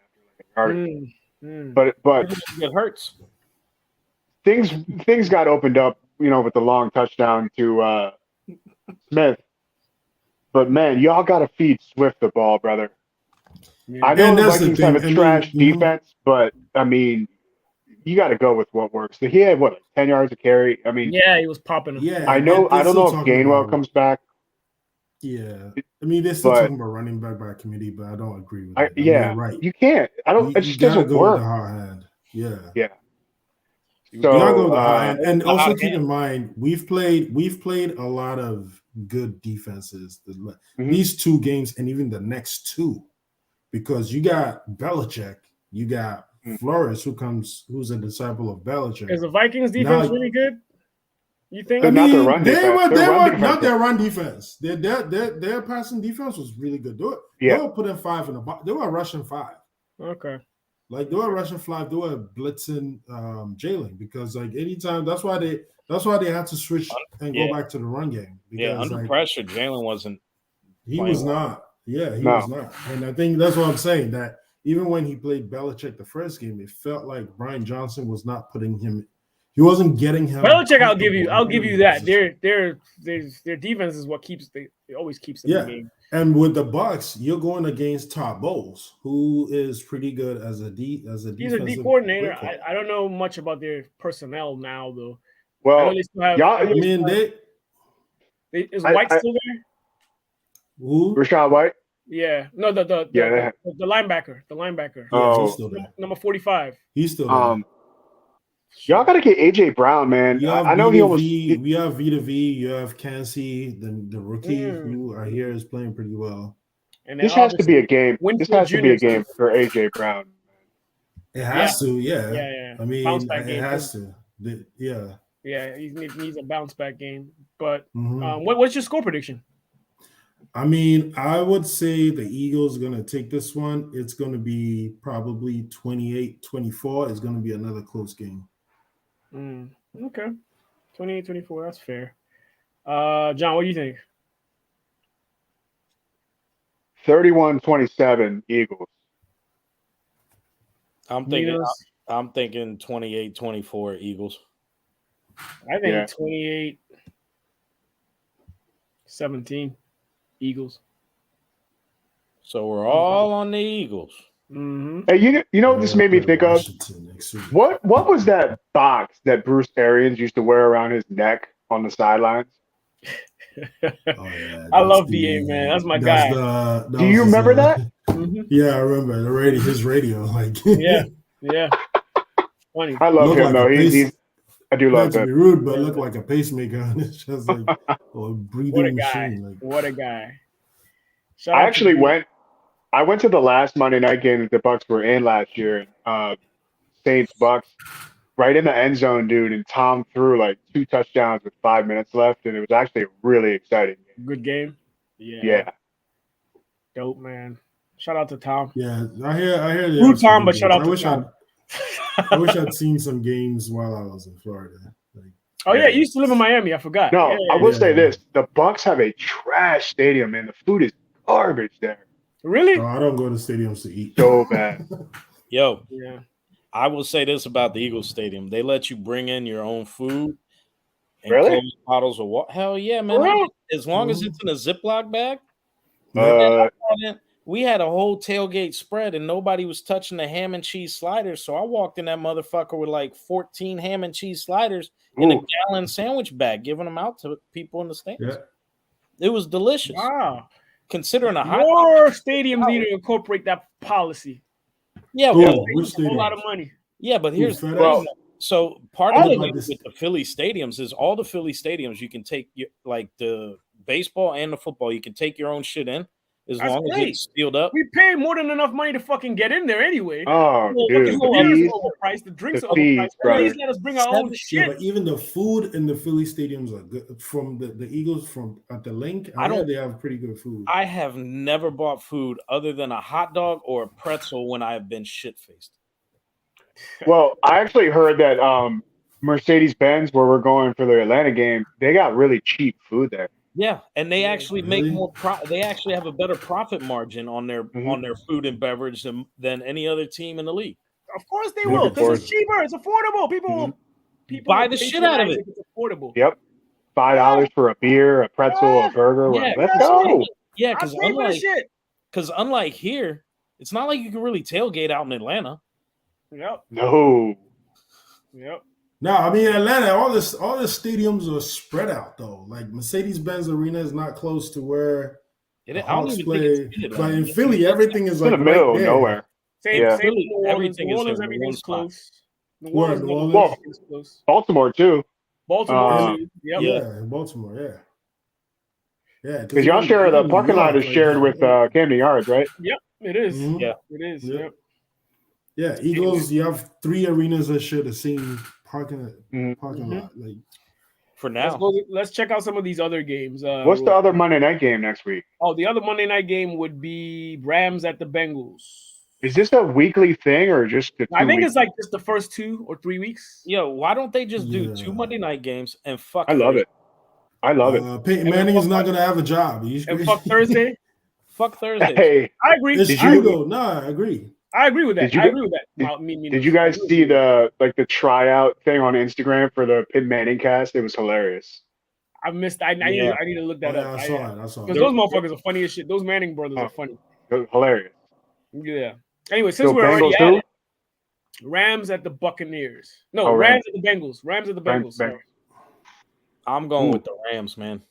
B: after like a yard. But
A: it hurts.
B: Things got opened up, with the long touchdown to Smith. But man, y'all got to feed Swift the ball, brother. Yeah. I know the Vikings have a trash defense, but I mean, you got to go with what works. So he had 10 yards of carry. I mean,
D: yeah, he was popping them.
B: Yeah, I don't know if Gainwell comes back.
C: Yeah, I mean, they're still talking about running back by committee, but I don't agree with that.
B: Yeah, right. You can't. I don't. It just doesn't work.
C: With the hard hand. Yeah.
B: Yeah.
C: So you gotta go with the hard hand, and also keep in mind we've played a lot of good defenses. These 2 games, and even the next 2, because you got Belichick, you got Flores, who's a disciple of Belichick.
D: Is the Vikings defense really good? You think?
C: They were not their run defense. Their passing defense was really good. They were putting 5 in the box. They were rushing 5.
D: Okay.
C: Like they were rushing 5. They were blitzing Jalen because like anytime that's why they had to switch and go back to the run game. Because,
A: under pressure, Jalen wasn't.
C: He was not. Yeah, he was not. And I think that's what I'm saying. That even when he played Belichick the first game, it felt like Brian Johnson was not putting him. He wasn't getting him.
D: Belichick, I'll give you that. Their defense is what always keeps them in the game.
C: And with the Bucks, you're going against Todd Bowles, who is pretty good as a D.
D: He's a D coordinator. I don't know much about their personnel now, though.
B: Well,
D: is White still there?
C: Who?
B: Rashad White.
D: Yeah. No, the linebacker. The linebacker.
C: Oh, he's still there.
D: Number 45.
C: He's still there.
B: Y'all got to get AJ Brown, man. I know he almost.
C: We have V to V. You have Kansas, the rookie who I hear is playing pretty well.
B: And this has to be a game. This has to be a game for AJ Brown.
C: It has to, yeah.
D: Yeah.
C: I mean, it has to. Yeah.
D: Yeah, he needs a bounce back game. But what's your score prediction?
C: I mean, I would say the Eagles are going to take this one. It's going to be probably 28-24. It's going to be another close game.
D: Okay. 28-24. That's fair. John, what do you think?
B: 31-27 Eagles.
A: I'm thinking 28-24 Eagles.
D: I think 28-17 Eagles.
A: So we're all on the Eagles.
D: Mm-hmm.
B: Hey, you know what this made me think of? What was that box that Bruce Arians used to wear around his neck on the sidelines?
D: I love BA, man. That's my guy.
B: Do you remember that?
C: Mm-hmm. Yeah, I remember his radio. Like,
D: yeah.
B: Funny. I love him though. I do love that.
C: To be rude, but look like a pacemaker. It's just like a breathing machine. Like,
D: what a guy!
B: I went to the last Monday night game that the Bucks were in last year. Saints Bucks, right in the end zone, dude. And Tom threw like 2 touchdowns with 5 minutes left, and it was actually a really exciting game.
D: Good game.
B: Yeah.
D: Dope, man. Shout out to Tom.
C: Yeah, I hear.
D: Rude Tom, but shout out to Tom.
C: I wish I'd seen some games while I was in Florida.
D: You used to live in Miami. I forgot.
B: No, I will say this: the Bucks have a trash stadium, man. The food is garbage there.
D: Really?
C: I don't go to stadiums to eat.
B: So bad.
A: Yo,
D: yeah.
A: I will say this about the Eagles Stadium: they let you bring in your own food. And
B: really?
A: Bottles of water. Hell yeah, man!
D: Really?
A: As long as it's in a Ziploc bag. We had a whole tailgate spread and nobody was touching the ham and cheese sliders. So I walked in that motherfucker with like 14 ham and cheese sliders in a gallon sandwich bag, giving them out to people in the stands.
C: Yeah.
A: It was delicious.
D: Wow.
A: Considering
D: more stadiums need to incorporate that policy.
A: Yeah,
D: a whole lot of money.
A: Yeah, but here's the thing. So part of the thing with the Philly stadiums is all the Philly stadiums you can take like the baseball and the football. You can take your own shit in. as
D: That's
A: long as
D: great.
A: it's sealed up.
D: We pay more than enough money to fucking get in there anyway.
B: Oh, dude.
D: The beers are overpriced. The drinks are overpriced. Please let us bring our own shit.
C: But even the food in the Philly stadiums are good. From the Eagles, from at the Link, they have pretty good food.
A: I have never bought food other than a hot dog or a pretzel when I have been shit-faced.
B: Well, I actually heard that Mercedes-Benz, where we're going for the Atlanta game, they got really cheap food there.
A: Yeah, and they actually make more. They actually have a better profit margin on their food and beverage than any other team in the league.
D: Of course they will, because it's cheaper, it's affordable. People
A: buy the shit out of it.
D: It's affordable.
B: Yep, $5 for a beer, a pretzel, a burger.
A: Yeah,
B: let's go.
A: Yeah, because unlike here, it's not like you can really tailgate out in Atlanta.
D: Yep.
B: No.
D: Yep.
C: No, I mean Atlanta. All the stadiums are spread out though. Like Mercedes-Benz Arena is not close to where the Hawks play. But in Philly, everything is like
B: in the middle of nowhere.
D: Same New Orleans. Everything's close. New
B: Orleans, close. Baltimore too.
D: Baltimore.
C: Yeah, Baltimore. Yeah.
B: Because y'all share the parking lot is shared with Camden Yards, right?
D: Yep, it is.
C: Mm-hmm.
D: Yeah, it is. Yep.
C: Yeah, Eagles. You have 3 arenas that share the same parking lot. Like
A: for now,
D: let's check out some of these other games.
B: What's the other Monday night game next week?
D: Oh, the other Monday night game would be Rams at the Bengals.
B: Is this a weekly thing or just?
D: I think it's like just the first 2 or 3 weeks.
A: Yo, why don't they just do 2 Monday night games and fuck?
B: I love it.
C: Peyton Manning is not going to have a job.
D: And fuck Thursday.
A: Fuck Thursday.
B: Hey,
D: I agree.
C: It's true though. No, I agree.
D: I agree with that.
B: Did you guys see the tryout thing on Instagram for the Peyton Manning cast? It was hilarious.
D: I missed. I need to look that up.
C: I saw it.
D: Because those motherfuckers are funny as shit. Those Manning brothers are funny.
B: Hilarious.
D: Yeah. Anyway, since we're already at it, Rams at the Buccaneers. No, Rams at the Bengals. Rams at the Bengals.
A: I'm going with the Rams, man.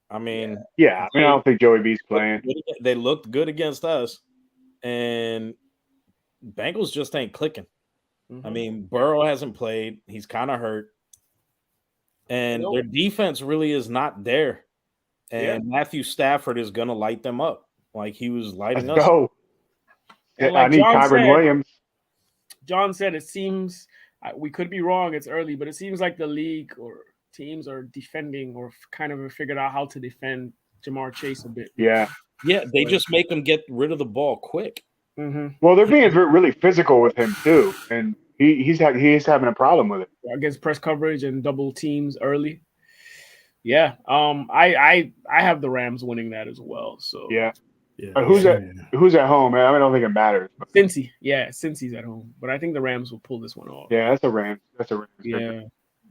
A: I mean,
B: I don't think Joey B's playing.
A: They looked good against us, and Bengals just ain't clicking. I mean, Burrow hasn't played. He's kind of hurt. And their defense really is not there. And Matthew Stafford is going to light them up like he was lighting us up.
B: I need Kyron Williams.
D: John said it seems, we could be wrong, it's early, but it seems like the league or teams are defending or kind of figured out how to defend Jamar Chase a bit.
B: Yeah,
A: they just make them get rid of the ball quick.
B: Well, they're being really physical with him too, and he's having a problem with it
D: against press coverage and double teams early. Yeah, I have the Rams winning that as well. So who's at home? I don't think it matters. Cincy, Cincy's at home, but I think the Rams will pull this one off.
B: Yeah, that's a Rams.
D: Yeah.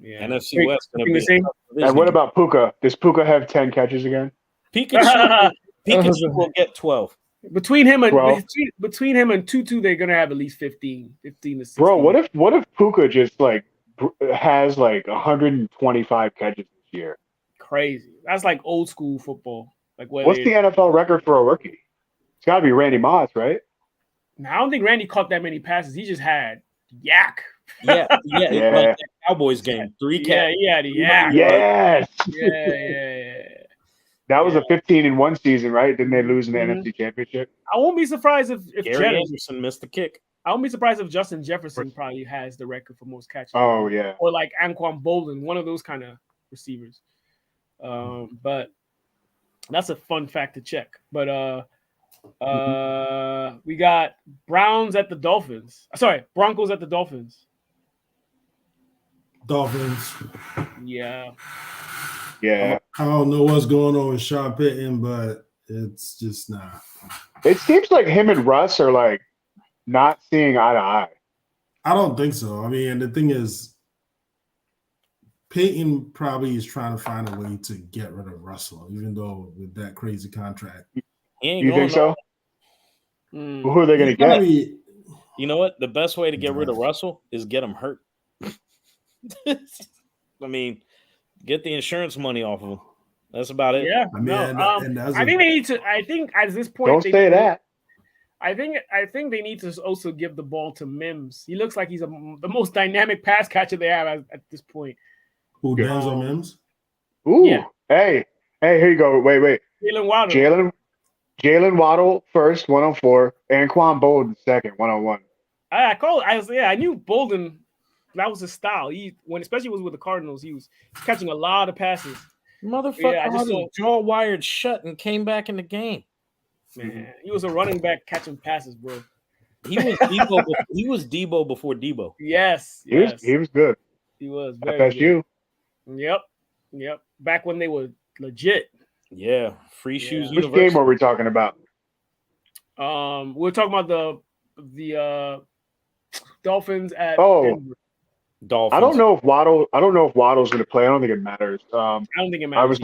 A: NFC West.
B: The same. And what about Puka? Does Puka have 10 catches again?
A: Pikachu will get 12.
D: Between him and Tutu, they're gonna have at least 15 to 16.
B: Bro, what if Puka just has 125 catches this year?
D: Crazy. That's like old school football.
B: What's the NFL record for a rookie? It's got to be Randy Moss, right?
D: I don't think Randy caught that many passes. He just had yak.
A: Yeah. Like that Cowboys game, 3 catches.
D: Yeah, he had yak.
B: Yes.
D: Yeah.
B: That was a 15-1 season, right? Didn't they lose in the NFC Championship?
D: I won't be surprised if
A: Gary Anderson missed the kick.
D: I won't be surprised if Justin Jefferson probably has the record for most catches.
B: Oh, yeah.
D: Or like Anquan Bolden, one of those kind of receivers. But that's a fun fact to check. But we got Broncos at the Dolphins.
C: Dolphins.
D: Yeah.
C: I don't know what's going on with Sean Payton, but it's just not.
B: It seems like him and Russ are not seeing eye to eye.
C: I don't think so. I mean, the thing is, Payton probably is trying to find a way to get rid of Russell, even though with that crazy contract.
B: You think so? Who are they going to get?
A: You know what? The best way to get rid of Russell is get him hurt. I mean, get the insurance money off of him. That's about it.
D: Yeah. I think they need to. I think at this point,
B: don't say that.
D: I think they need to also give the ball to Mims. He looks like he's the most dynamic pass catcher they have at this point.
C: Who, Denzel Mims?
B: Ooh. Yeah. Hey, here you go. Wait.
D: Jalen Waddle.
B: Jalen. Jalen Waddle first, 104, and Quan Bolden second, 101.
D: I knew Bolden. That was his style. Especially was with the Cardinals, he was catching a lot of passes.
A: Motherfucker, I just saw jaw wired shut and came back in the game.
D: Man, he was a running back catching passes, bro.
A: He was Debo. He was Debo before Debo.
D: Yes.
B: He was good.
D: He was very
B: FSU.
D: Good. Yep. Back when they were legit.
A: Yeah, free shoes.
B: Which game were we talking about?
D: We're talking about the Dolphins at
B: Denver.
A: Dolphins.
B: I don't know if Waddle's going to play. I don't think it matters.
D: I don't think it matters.
B: I was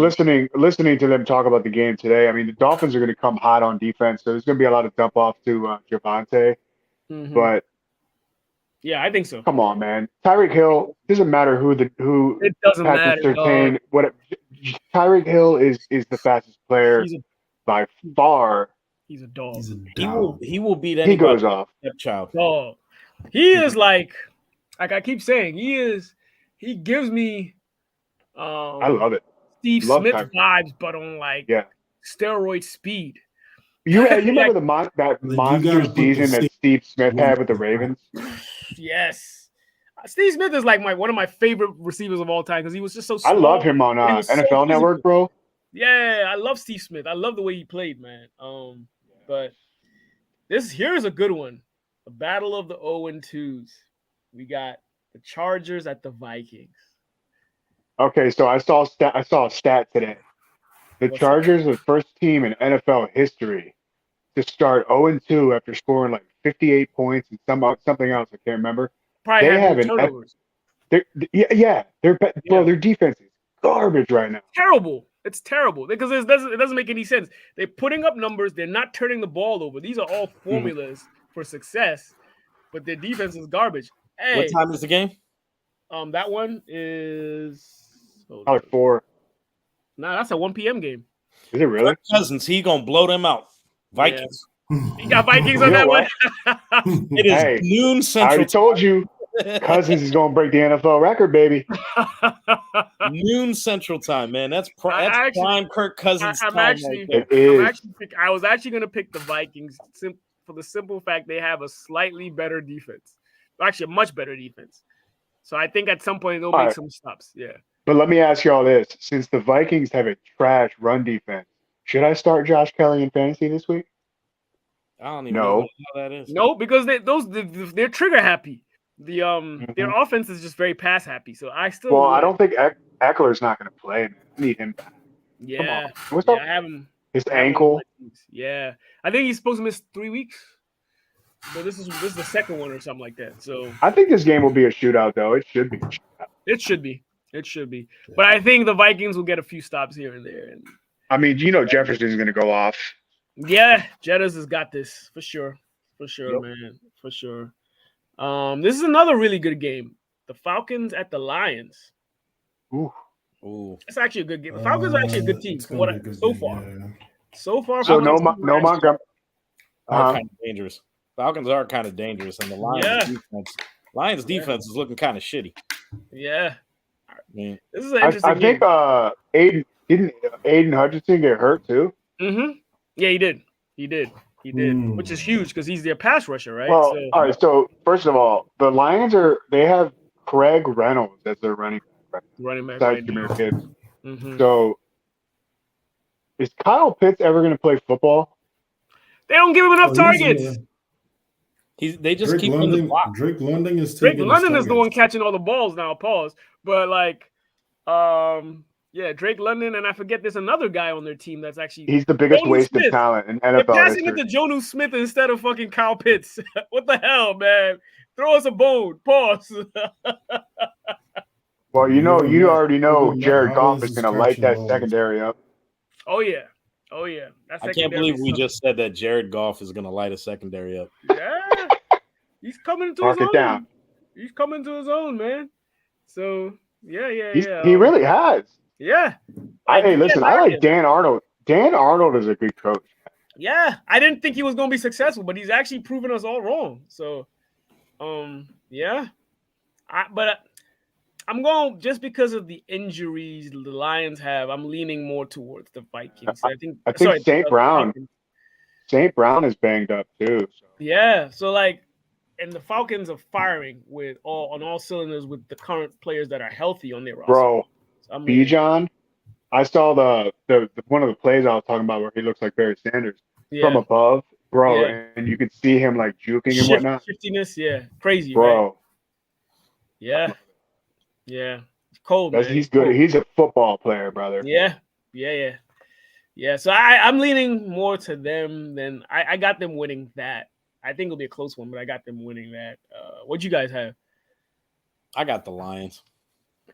B: listening to them talk about the game today. I mean, the Dolphins are going to come hot on defense, so there's going to be a lot of dump off to Javonte.
D: Mm-hmm.
B: But
D: yeah, I think so.
B: Come on, man. Tyreek Hill doesn't matter who.
D: It doesn't
B: Patrick
D: matter.
B: Surtain, Tyreek Hill is the fastest player by far.
D: He's a dog.
A: He will beat
B: anybody. He goes off.
A: Stepchild.
D: Dog. He is like I keep saying, he gives me
B: I love it.
D: Steve Smith vibes, but on steroid speed.
B: You remember that monster season that Steve Smith had with the Ravens?
D: Yes. Steve Smith is like one of my favorite receivers of all time because he was just so small.
B: I love him on NFL Network, bro.
D: Yeah, I love Steve Smith. I love the way he played, man. But here's a good one. The battle of the 0-2s. We got the Chargers at the Vikings.
B: Okay, so I saw a stat today. The Chargers are the first team in NFL history to start 0-2 after scoring like 58 points and something else I can't remember.
D: Probably they have turnovers.
B: Their defense is garbage right now.
D: It's terrible because it doesn't make any sense. They're putting up numbers. They're not turning the ball over. These are all formulas for success, but their defense is garbage. Hey,
A: what time is the game?
D: That one is
B: probably 4.
D: Nah, that's a 1 p.m. game.
B: Is it really?
A: Cousins, he gonna blow them out. Vikings.
D: Yeah. You got Vikings on that one.
A: It is noon central.
B: I already told you, Cousins is gonna break the NFL record, baby.
A: Noon central time, man. That's prime Kirk Cousins time.
D: I was actually gonna pick the Vikings for the simple fact they have a slightly better defense. Actually, a much better defense. So I think at some point they'll make some stops. Yeah.
B: But let me ask you all this: since the Vikings have a trash run defense, should I start Josh Kelly in fantasy this week?
A: I don't even know how that is.
D: No, because they're trigger happy. Their offense is just very pass happy. So I still.
B: Well, I don't think Eckler's not going to play. Man. I need him back.
D: Yeah.
B: What's up?
D: I have him.
B: His ankle.
D: Yeah, I think he's supposed to miss 3 weeks. But this is the second one or something like that. So
B: I think this game will be a shootout, though. It should be.
D: It should be. But I think the Vikings will get a few stops here and there. And
B: I mean, Jefferson's going to go off.
D: Yeah, Jettas has got this for sure,
B: Yep.
D: man, for sure. This is another really good game. The Falcons at the Lions.
A: Ooh.
D: It's actually a good game. The Falcons are actually a good team so far.
C: Yeah.
D: So far,
B: So no Montgomery.
A: Kind of dangerous. Falcons are kind of dangerous, and the Lions defense is looking kind of shitty.
D: Yeah.
A: Man.
D: This is an interesting game.
B: I think Aiden Hutchinson get hurt too?
D: Mm-hmm. Yeah, he did. Which is huge because he's their pass rusher, right?
B: Well, all right. So first of all, the Lions they have Craig Reynolds as their running back.
D: Right
B: Jameer Gibbs.
D: Mm-hmm.
B: So is Kyle Pitts ever going to play football?
D: They don't give him enough targets.
A: They just keep him in the block.
C: Drake London is
D: the one catching all the balls now. Pause. But Drake London, and I forget there's another guy on their team that's actually
B: he's the biggest waste of talent in NFL.
D: They're passing it to Jonnu Smith instead of fucking Kyle Pitts. What the hell, man? Throw us a bone. Pause.
B: Well, you already know Jared Goff is going to light that secondary up.
D: Oh yeah.
A: I can't believe we just said that Jared Goff is going to light a secondary up.
D: Yeah, he's coming to his own.
B: Down.
D: He's coming to his own, man. So yeah.
B: He really has.
D: Yeah.
B: Hey, listen, I like Dan Arnold. Dan Arnold is a good coach.
D: Yeah, I didn't think he was going to be successful, but he's actually proven us all wrong. So, yeah. I'm going just because of the injuries the Lions have. I'm leaning more towards the Vikings. I think
B: St. Brown. St. Brown is banged up too. So.
D: Yeah. So like, and the Falcons are firing on all cylinders with the current players that are healthy on their roster.
B: Bro,
D: I mean,
B: Bijan, I saw the one of the plays I was talking about where he looks like Barry Sanders from above, bro, and you could see him like juking and whatnot.
D: Shiftiness, crazy,
B: bro.
D: Right? Yeah. It's cold, man.
B: He's good. He's a football player, brother.
D: Yeah. So I'm leaning more to them than I got them winning that. I think it'll be a close one, but I got them winning that. What'd you guys have?
A: I got the Lions.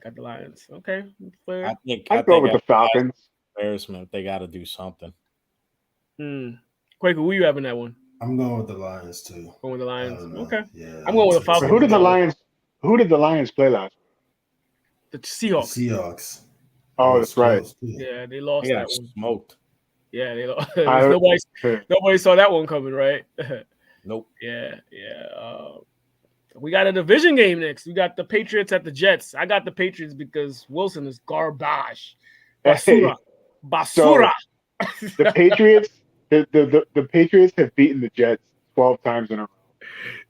D: Got the Lions. Okay. Fair.
B: I'd go with the Falcons.
A: Embarrassment. They got to do something.
D: Quaker, who you having that one?
C: I'm going with the Lions too.
D: Going with the Lions. Okay.
C: Yeah.
D: I'm going with the Falcons.
B: Who did the Lions play last week?
D: The Seahawks.
B: Oh, that's right.
D: Yeah, they lost that one.
A: Smoked.
D: Yeah, they lost. Nobody saw that one coming, right?
A: Nope.
D: Yeah. We got a division game next. We got the Patriots at the Jets. I got the Patriots because Wilson is garbage. Basura.
B: So, the Patriots, the Patriots have beaten the Jets 12 times in a row.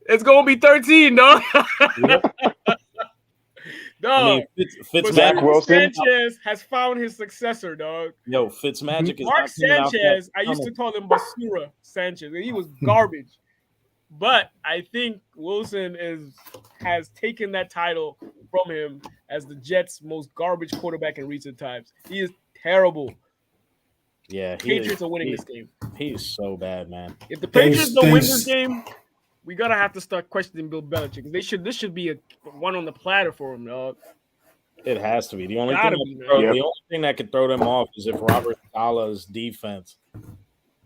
D: It's gonna be 13, dog. Dog.
B: Zach Wilson
D: Sanchez has found his successor, dog.
A: Yo, Fitzmagic is
D: Mark Sanchez. I used to call him Basura Sanchez, and he was garbage. But I think Wilson has taken that title from him as the Jets' most garbage quarterback in recent times. He is terrible.
A: Yeah,
D: Patriots are winning this game.
A: He is so bad, man.
D: If the Patriots don't win this game, we gotta have to start questioning Bill Belichick. This should be a one on the platter for him, dog.
A: It has to be. The only thing that could throw them off is if Robert Saleh's defense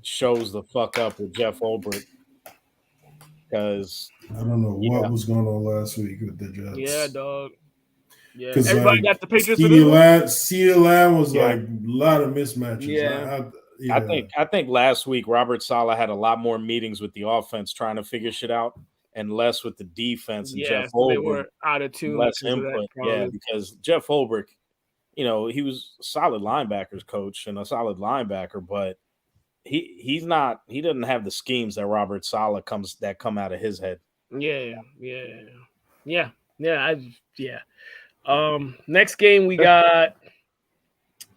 A: shows the fuck up with Jeff Ulbrich. Because
C: I don't know what was going on last week with the Jets.
D: Yeah, dog. Yeah, everybody got the Patriots.
C: CeeDee Lamb was like a lot of mismatches.
A: Yeah, I think last week Robert Saleh had a lot more meetings with the offense trying to figure shit out, and less with the defense. And Jeff Ulbrich,
D: they were out of tune.
A: Less input. Because Jeff Ulbrich, he was a solid linebackers coach and a solid linebacker, but he doesn't have the schemes that Robert Saleh come out of his head.
D: Next game we got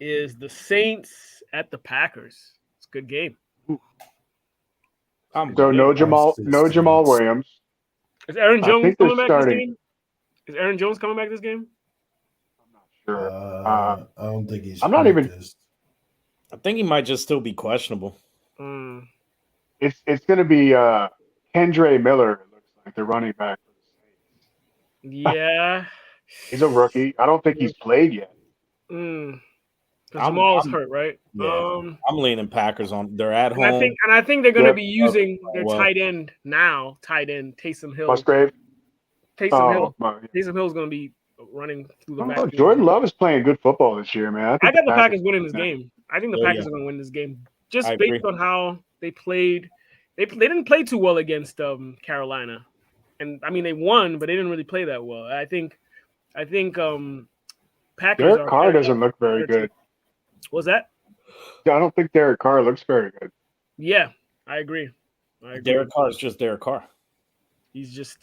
D: is the Saints at the Packers. It's a good game.
B: No Jamal Williams.
D: Is Aaron Jones coming back this game? Is Aaron Jones coming back this game?
B: I'm not sure.
C: I don't think he's.
B: I'm not even.
A: I think he might just still be questionable.
B: It's going to be Kendre Miller. It looks like the running back for the Saints.
D: Yeah,
B: he's a rookie. I don't think he's played yet.
D: Jamal's hurt, right?
A: Yeah, I'm leaning Packers on. They're at home,
D: I think they're going to be using their tight end Taysom Hill.
B: Musgrave.
D: Taysom Hill. Taysom Hill is going to be running through the back.
B: Jordan Love is playing good football this year, man.
D: I got the Packers winning this game. I think the Packers are going to win this game just based on how they played. They didn't play too well against Carolina, and I mean they won, but they didn't really play that well. I think Packers.
B: Derek Carr doesn't look very good.
D: What's that?
B: I don't think Derek Carr looks very good.
D: Yeah, I agree.
A: Derek Carr is just Derek Carr.
D: He's just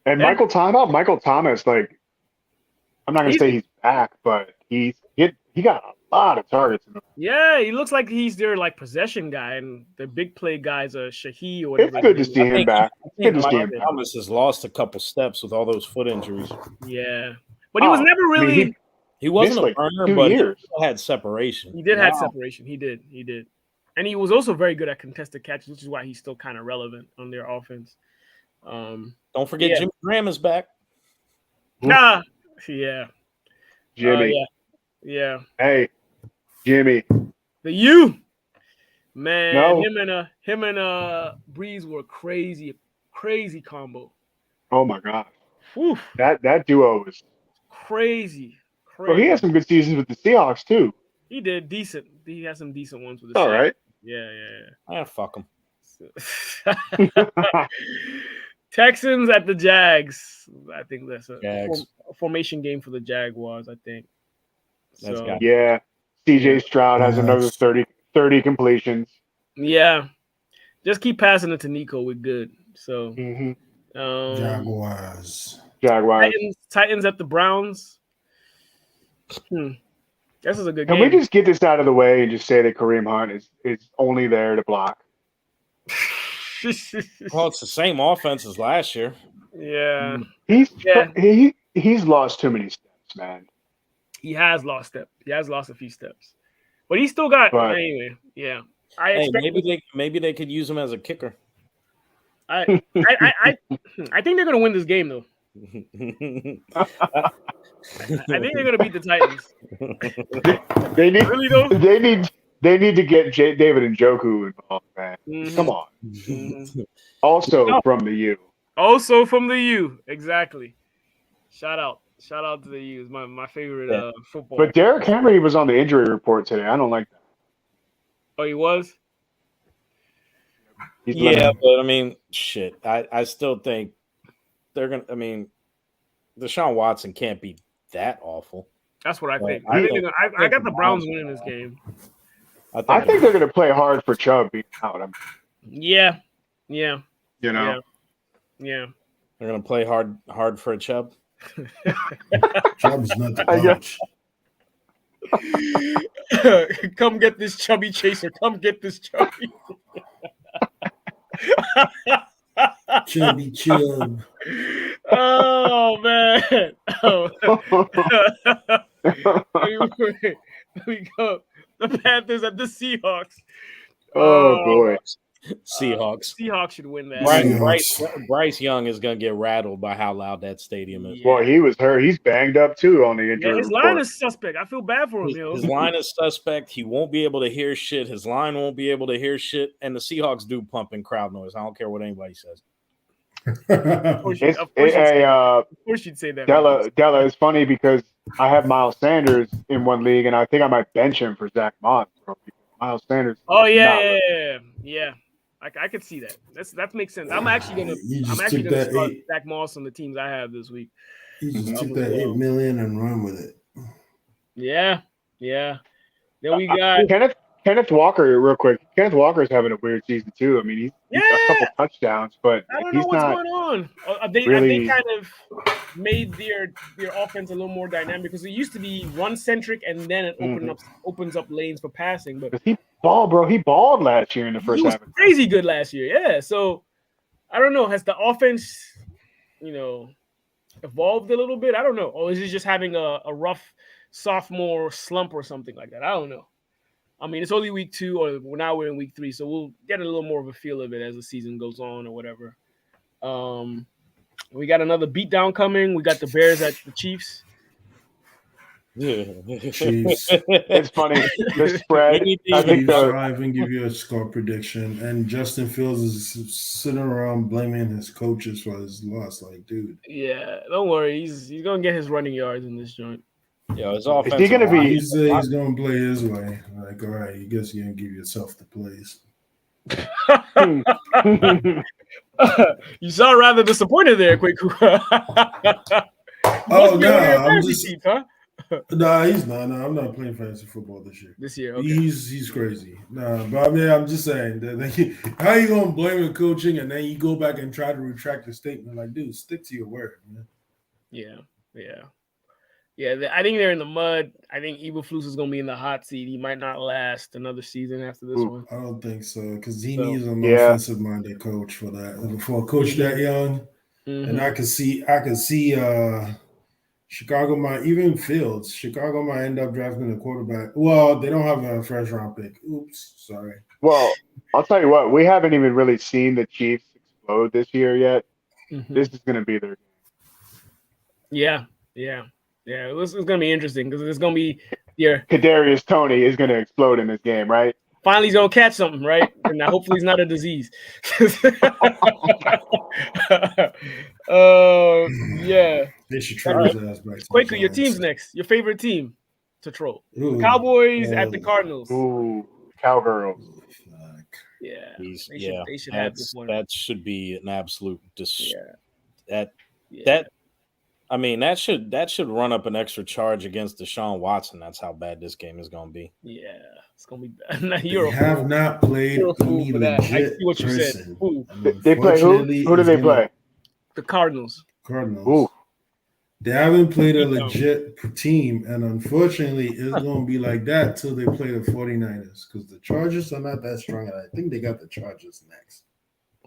B: And Michael Thomas, like, I'm not gonna say he's back, but he got a lot of targets.
D: Yeah, he looks like he's their like possession guy, and the big play guys are Shahi or whatever.
B: It's good to see him back.
A: Thomas has lost a couple steps with all those foot injuries.
D: Yeah, but he was never really.
A: He wasn't a burner, but he still had separation.
D: He did have separation. He did. And he was also very good at contested catches, which is why he's still kind of relevant on their offense.
A: Don't forget Jimmy Graham is back.
D: Yeah.
B: Jimmy.
D: Yeah.
B: Hey, Jimmy.
D: The U. Man, no. him and Breeze were crazy combo.
B: Oh my God.
D: Whew.
B: That duo was
D: crazy.
B: Well, he had some good seasons with the Seahawks too.
D: He did decent. He had some decent ones with the
B: Seahawks. All right.
D: Yeah.
A: Fuck him.
D: Texans at the Jags. I think that's a formation game for the Jaguars, I think.
B: CJ Stroud has another 30 completions.
D: Yeah. Just keep passing it to Nico. We're good. So,
C: Jaguars.
D: Titans at the Browns. This is a good
B: game. Can we just get this out of the way and just say that Kareem Hunt is only there to block?
A: Well, it's the same offense as last year.
D: Yeah.
B: He's lost too many steps, man.
D: He has lost steps. He has lost a few steps. But he still got anyway. Yeah.
A: Maybe they could use him as a kicker.
D: I think they're gonna win this game though. I think they're gonna beat the Titans.
B: They need to get David Njoku involved, man. Come on. Also from the U.
D: Also from the U, exactly. Shout out to the U. Is my favorite football.
B: But Derrick Henry was on the injury report today. I don't like that.
D: Oh, he was?
A: But I mean, shit. I still think they're gonna. I mean, Deshaun Watson can't be that awful.
D: That's what I think. I got the Browns winning this game.
B: I think they're going to play hard for Chubb being out.
D: Yeah.
B: You
D: know. Yeah.
A: They're going to play hard for a Chubb.
C: Chubb's not the coach.
D: Come get this chubby chaser. Come get this chubby.
C: Chubby Chubb.
D: Oh man. Here we go. The Panthers at the Seahawks.
B: Oh boy.
A: Seahawks.
D: Seahawks should win that.
A: Bryce Young is going to get rattled by how loud that stadium is.
B: Yeah. Well, he was hurt. He's banged up too on the injury.
D: His line is suspect. I feel bad for him.
A: His line is suspect. He won't be able to hear shit. His line won't be able to hear shit. And the Seahawks do pump in crowd noise. I don't care what anybody says.
D: Of course you'd say that.
B: Della, it's funny because I have Miles Sanders in one league, and I think I might bench him for Zach Moss. Miles Sanders.
D: Oh yeah. I could see that. That makes sense. I'm actually gonna start Zach Moss on the teams I have this week.
C: You just took that $8 million and run with it.
D: Yeah. Then we got
B: Kenneth Walker, real quick. Kenneth Walker's having a weird season too. I mean, he's a couple touchdowns, but
D: I don't know what's going on. They kind of made their offense a little more dynamic because it used to be run centric, and then it opens up lanes for passing. But
B: he balled last year in the first half.
D: He was crazy good last year. Yeah. So I don't know. Has the offense, evolved a little bit? I don't know. Or is it just having a rough sophomore slump or something like that? I don't know. I mean, it's only week 2, or now we're in week 3, so we'll get a little more of a feel of it as the season goes on or whatever. We got another beatdown coming. We got the Bears at the Chiefs.
C: Chiefs.
B: It's funny. The spread.
C: I think I'll even give you a score prediction. And Justin Fields is sitting around blaming his coaches for his loss. Like, dude.
D: Yeah, don't worry. He's going to get his running yards in this joint.
A: Yeah, his offense.
B: Is he going to be?
C: He's going to play his way. Like, all right, you guess you're going to give yourself the plays.
D: You sound rather disappointed there, Kwaku.
C: Oh no, I'm just. Huh? Nah, he's not. No, I'm not playing fantasy football this year.
D: Okay.
C: He's crazy. Nah, but I mean, I'm just saying that how you gonna blame the coaching and then you go back and try to retract the statement? Like, dude, stick to your word, man.
D: Yeah. I think they're in the mud. I think Eberflus is going to be in the hot seat. He might not last another season after this one.
C: I don't think so because he needs an offensive-minded coach for that. For a coach that young, and I can see Chicago might end up drafting a quarterback. Well, they don't have a first-round pick. Oops, sorry.
B: Well, I'll tell you what. We haven't even really seen the Chiefs explode this year yet. This is going to be their game.
D: Yeah, it's going to be interesting because it's going to be
B: Kadarius Toney is going to explode in this game, right?
D: Finally, he's going to catch something, right? And hopefully, it's not a disease. Yeah.
C: They should troll his ass back.
D: Kwaku, your team's next. Your favorite team to troll. Cowboys at the Cardinals.
B: Ooh, Cowgirls.
D: Yeah.
A: They
D: should have this one.
A: That should be an absolute I mean, that should run up an extra charge against Deshaun Watson. That's how bad this game is going to be.
D: Yeah, it's going to be bad. You're
C: they have not played any legit
D: I see what you
C: person.
D: said.
B: They play who? Who do they play?
D: The Cardinals.
B: Ooh.
C: They haven't played a legit team, and unfortunately, it's going to be like that till they play the 49ers because the Chargers are not that strong. And I think they got the Chargers next.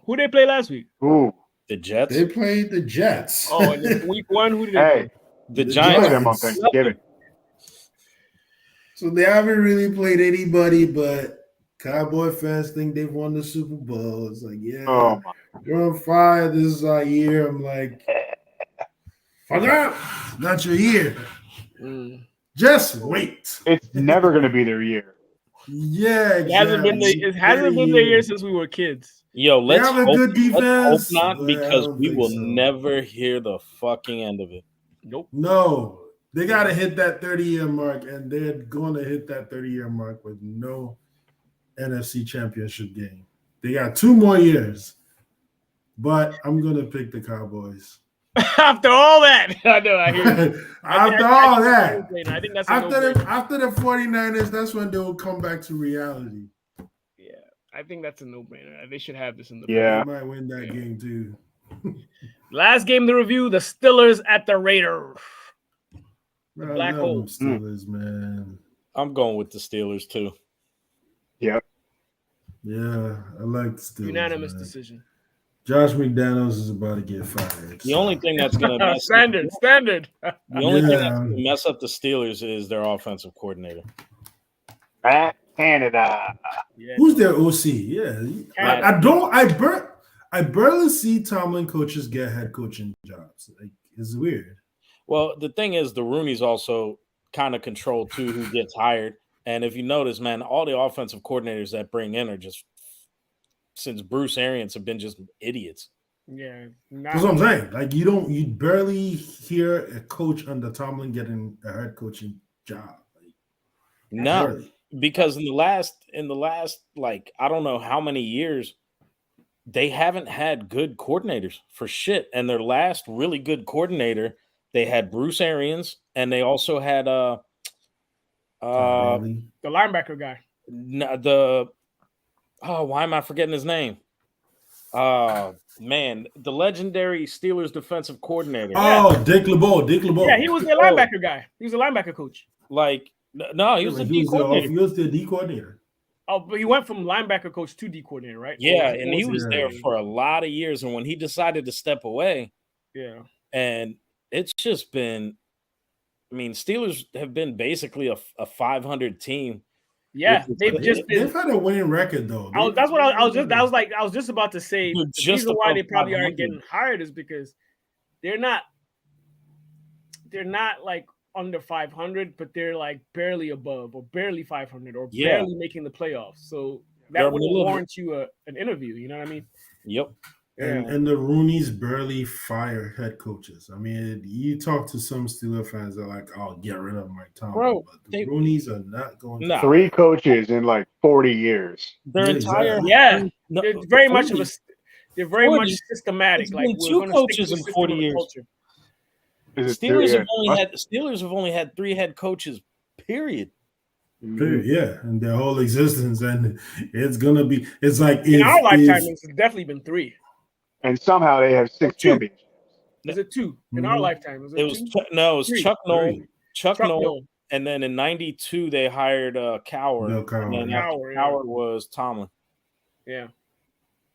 D: Who they play last week?
B: Ooh.
A: The Jets?
C: They played the Jets.
D: Oh, and week 1, who did they play?
A: The Giants.
B: Them on Thanksgiving.
C: So they haven't really played anybody, but Cowboy fans think they've won the Super Bowl. It's like, yeah, you're on fire. This is our year. I'm like, fuck up. Not your year. Just wait.
B: It's never going to be their year.
C: Yeah, exactly.
D: It hasn't been their year since we were kids.
A: Yo, let's
C: have a good defense.
A: let's hope not, because we will never hear the fucking end of it.
D: Nope.
C: No, they got to hit that 30-year mark, and they're going to hit that 30-year mark with no NFC Championship game. They got 2 more years, but I'm going to pick the Cowboys.
D: After all that, I know. I hear.
C: I think that's after the 49ers. That's when they will come back to reality.
D: Yeah, I think that's a no-brainer. They should have this in the.
B: Yeah,
C: they might win that game too.
D: Last game to review: the Steelers at the Raiders. The Black Hole
C: Steelers, man.
A: I'm going with the Steelers too.
B: Yep.
C: Yeah, I like the Steelers.
D: Unanimous decision.
C: Josh McDaniels is about to get fired.
A: The only thing that's going to
D: standard.
A: The only thing that's going to mess up the Steelers is their offensive coordinator.
B: Canada.
C: Yeah. Who's their OC? Yeah, I barely see Tomlin coaches get head coaching jobs. Like, it's weird.
A: Well, the thing is, the Rooney's also kind of control too who gets hired. And if you notice, man, all the offensive coordinators that bring in are just, since Bruce Arians, have been just idiots.
D: Yeah,
C: that's what I'm saying. Like, you barely hear a coach under Tomlin getting a head coaching job. Like,
A: no, barely. Because in the last like I don't know how many years, they haven't had good coordinators for shit. And their last really good coordinator, they had Bruce Arians, and they also had
D: the linebacker guy.
A: Why am I forgetting his name? Man, the legendary Steelers defensive coordinator.
C: Oh, Dick LeBeau.
D: Yeah, he was the linebacker guy. He was a linebacker coach.
A: Like, no, he was the D coordinator.
C: He was the D coordinator.
D: Oh, but he went from linebacker coach to D coordinator, right?
A: Yeah, and he was there for a lot of years. And when he decided to step away, and it's just been, I mean, Steelers have been basically a 500 team.
D: Yeah,
C: they've had a winning record though.
D: That's what I was just about to say. The reason why they probably aren't getting hired is because they're not like under 500, but they're like barely above or barely 500 or barely making the playoffs. So that would warrant you an interview. You know what I mean?
A: Yep.
C: And the Rooneys barely fire head coaches. I mean, you talk to some Steelers fans, they're like, "Oh, get rid of Mike Tomlin."
A: Bro,
C: but the Rooneys are not going.
B: No. 3 coaches in like 40 years.
A: Their entire
D: they're very much of a. They're very much systematic. Like
A: we're 2 coaches in 40 years. Steelers have only had 3 head coaches. Period.
C: Yeah, and their whole existence, and it's gonna be. It's like
D: in our lifetime, it's definitely been 3.
B: And somehow they have 6 championships.
D: Is it 2 in our lifetime?
A: It was Chuck Noll, and then in '92 they hired Cowher.
C: No, Cowher.
A: And then Cowher was Tomlin.
D: Yeah.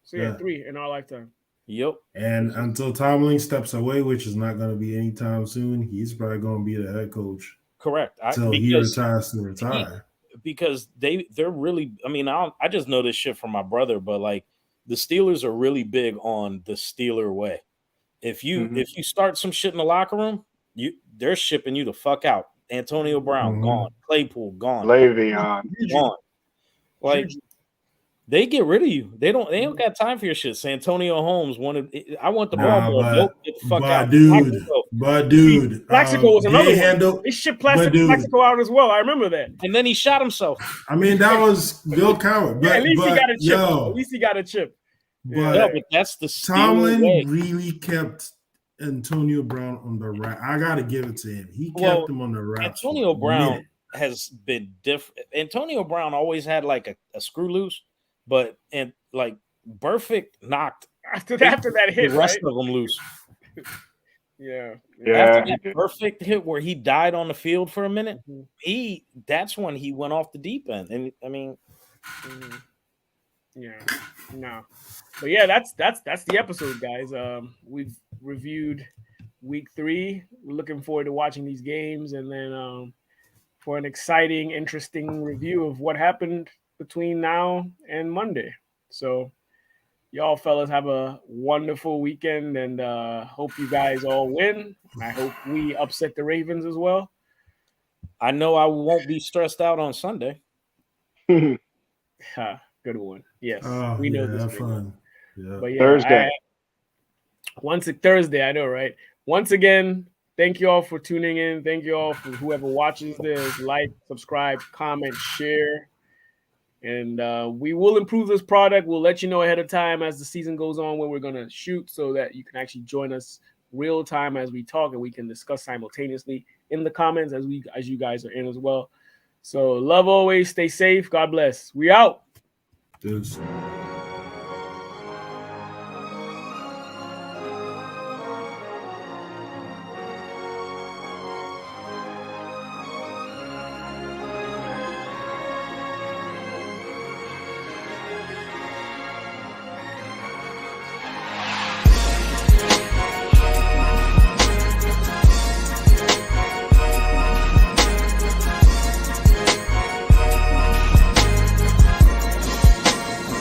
D: So 3 in our lifetime.
A: Yep.
C: And until Tomlin steps away, which is not going to be anytime soon, he's probably going to be the head coach.
A: Correct.
C: Until he retires to retire.
A: Because they're really. I mean, I just know this shit from my brother, but like. The Steelers are really big on the Steeler way. If you start some shit in the locker room, they're shipping you the fuck out. Antonio Brown gone, Claypool gone,
B: Le'Veon
A: gone. Like they get rid of you. They don't got time for your shit. Santonio Holmes I want the ball. Nope, get the fuck out.
C: Dude.
D: Plaxico was another one. They shipped Plaxico out as well. I remember that.
A: And then he shot himself.
C: I mean, that was Bill Cowher. But,
D: at least he got a chip. At least he got a chip.
C: But
A: that's the
C: Tomlin really kept Antonio Brown on the rack. I gotta give it to him. He kept him on the rack.
A: Antonio Brown has been different. Antonio Brown always had like a screw loose, but like Burfict knocked
D: after that hit,
A: the rest of them loose.
D: Yeah.
A: After that perfect hit where he died on the field for a minute, that's when he went off the deep end. And I mean,
D: but yeah, that's the episode, guys. We've reviewed week 3. We're looking forward to watching these games, and then for an exciting, interesting review of what happened between now and Monday. So y'all fellas have a wonderful weekend, and hope you guys all win. I hope we upset the Ravens as well.
A: I know I won't be stressed out on Sunday.
D: Good one. Yes, we know this.
C: Fun. Yeah.
D: But yeah,
B: Thursday.
D: Thursday, I know, right? Once again, thank you all for tuning in. Thank you all for whoever watches this. Like, subscribe, comment, share. And we will improve this product. We'll let you know ahead of time as the season goes on where we're going to shoot, so that you can actually join us real time as we talk, and we can discuss simultaneously in the comments as you guys are in as well. So love always. Stay safe. God bless. We out.
C: Deuce.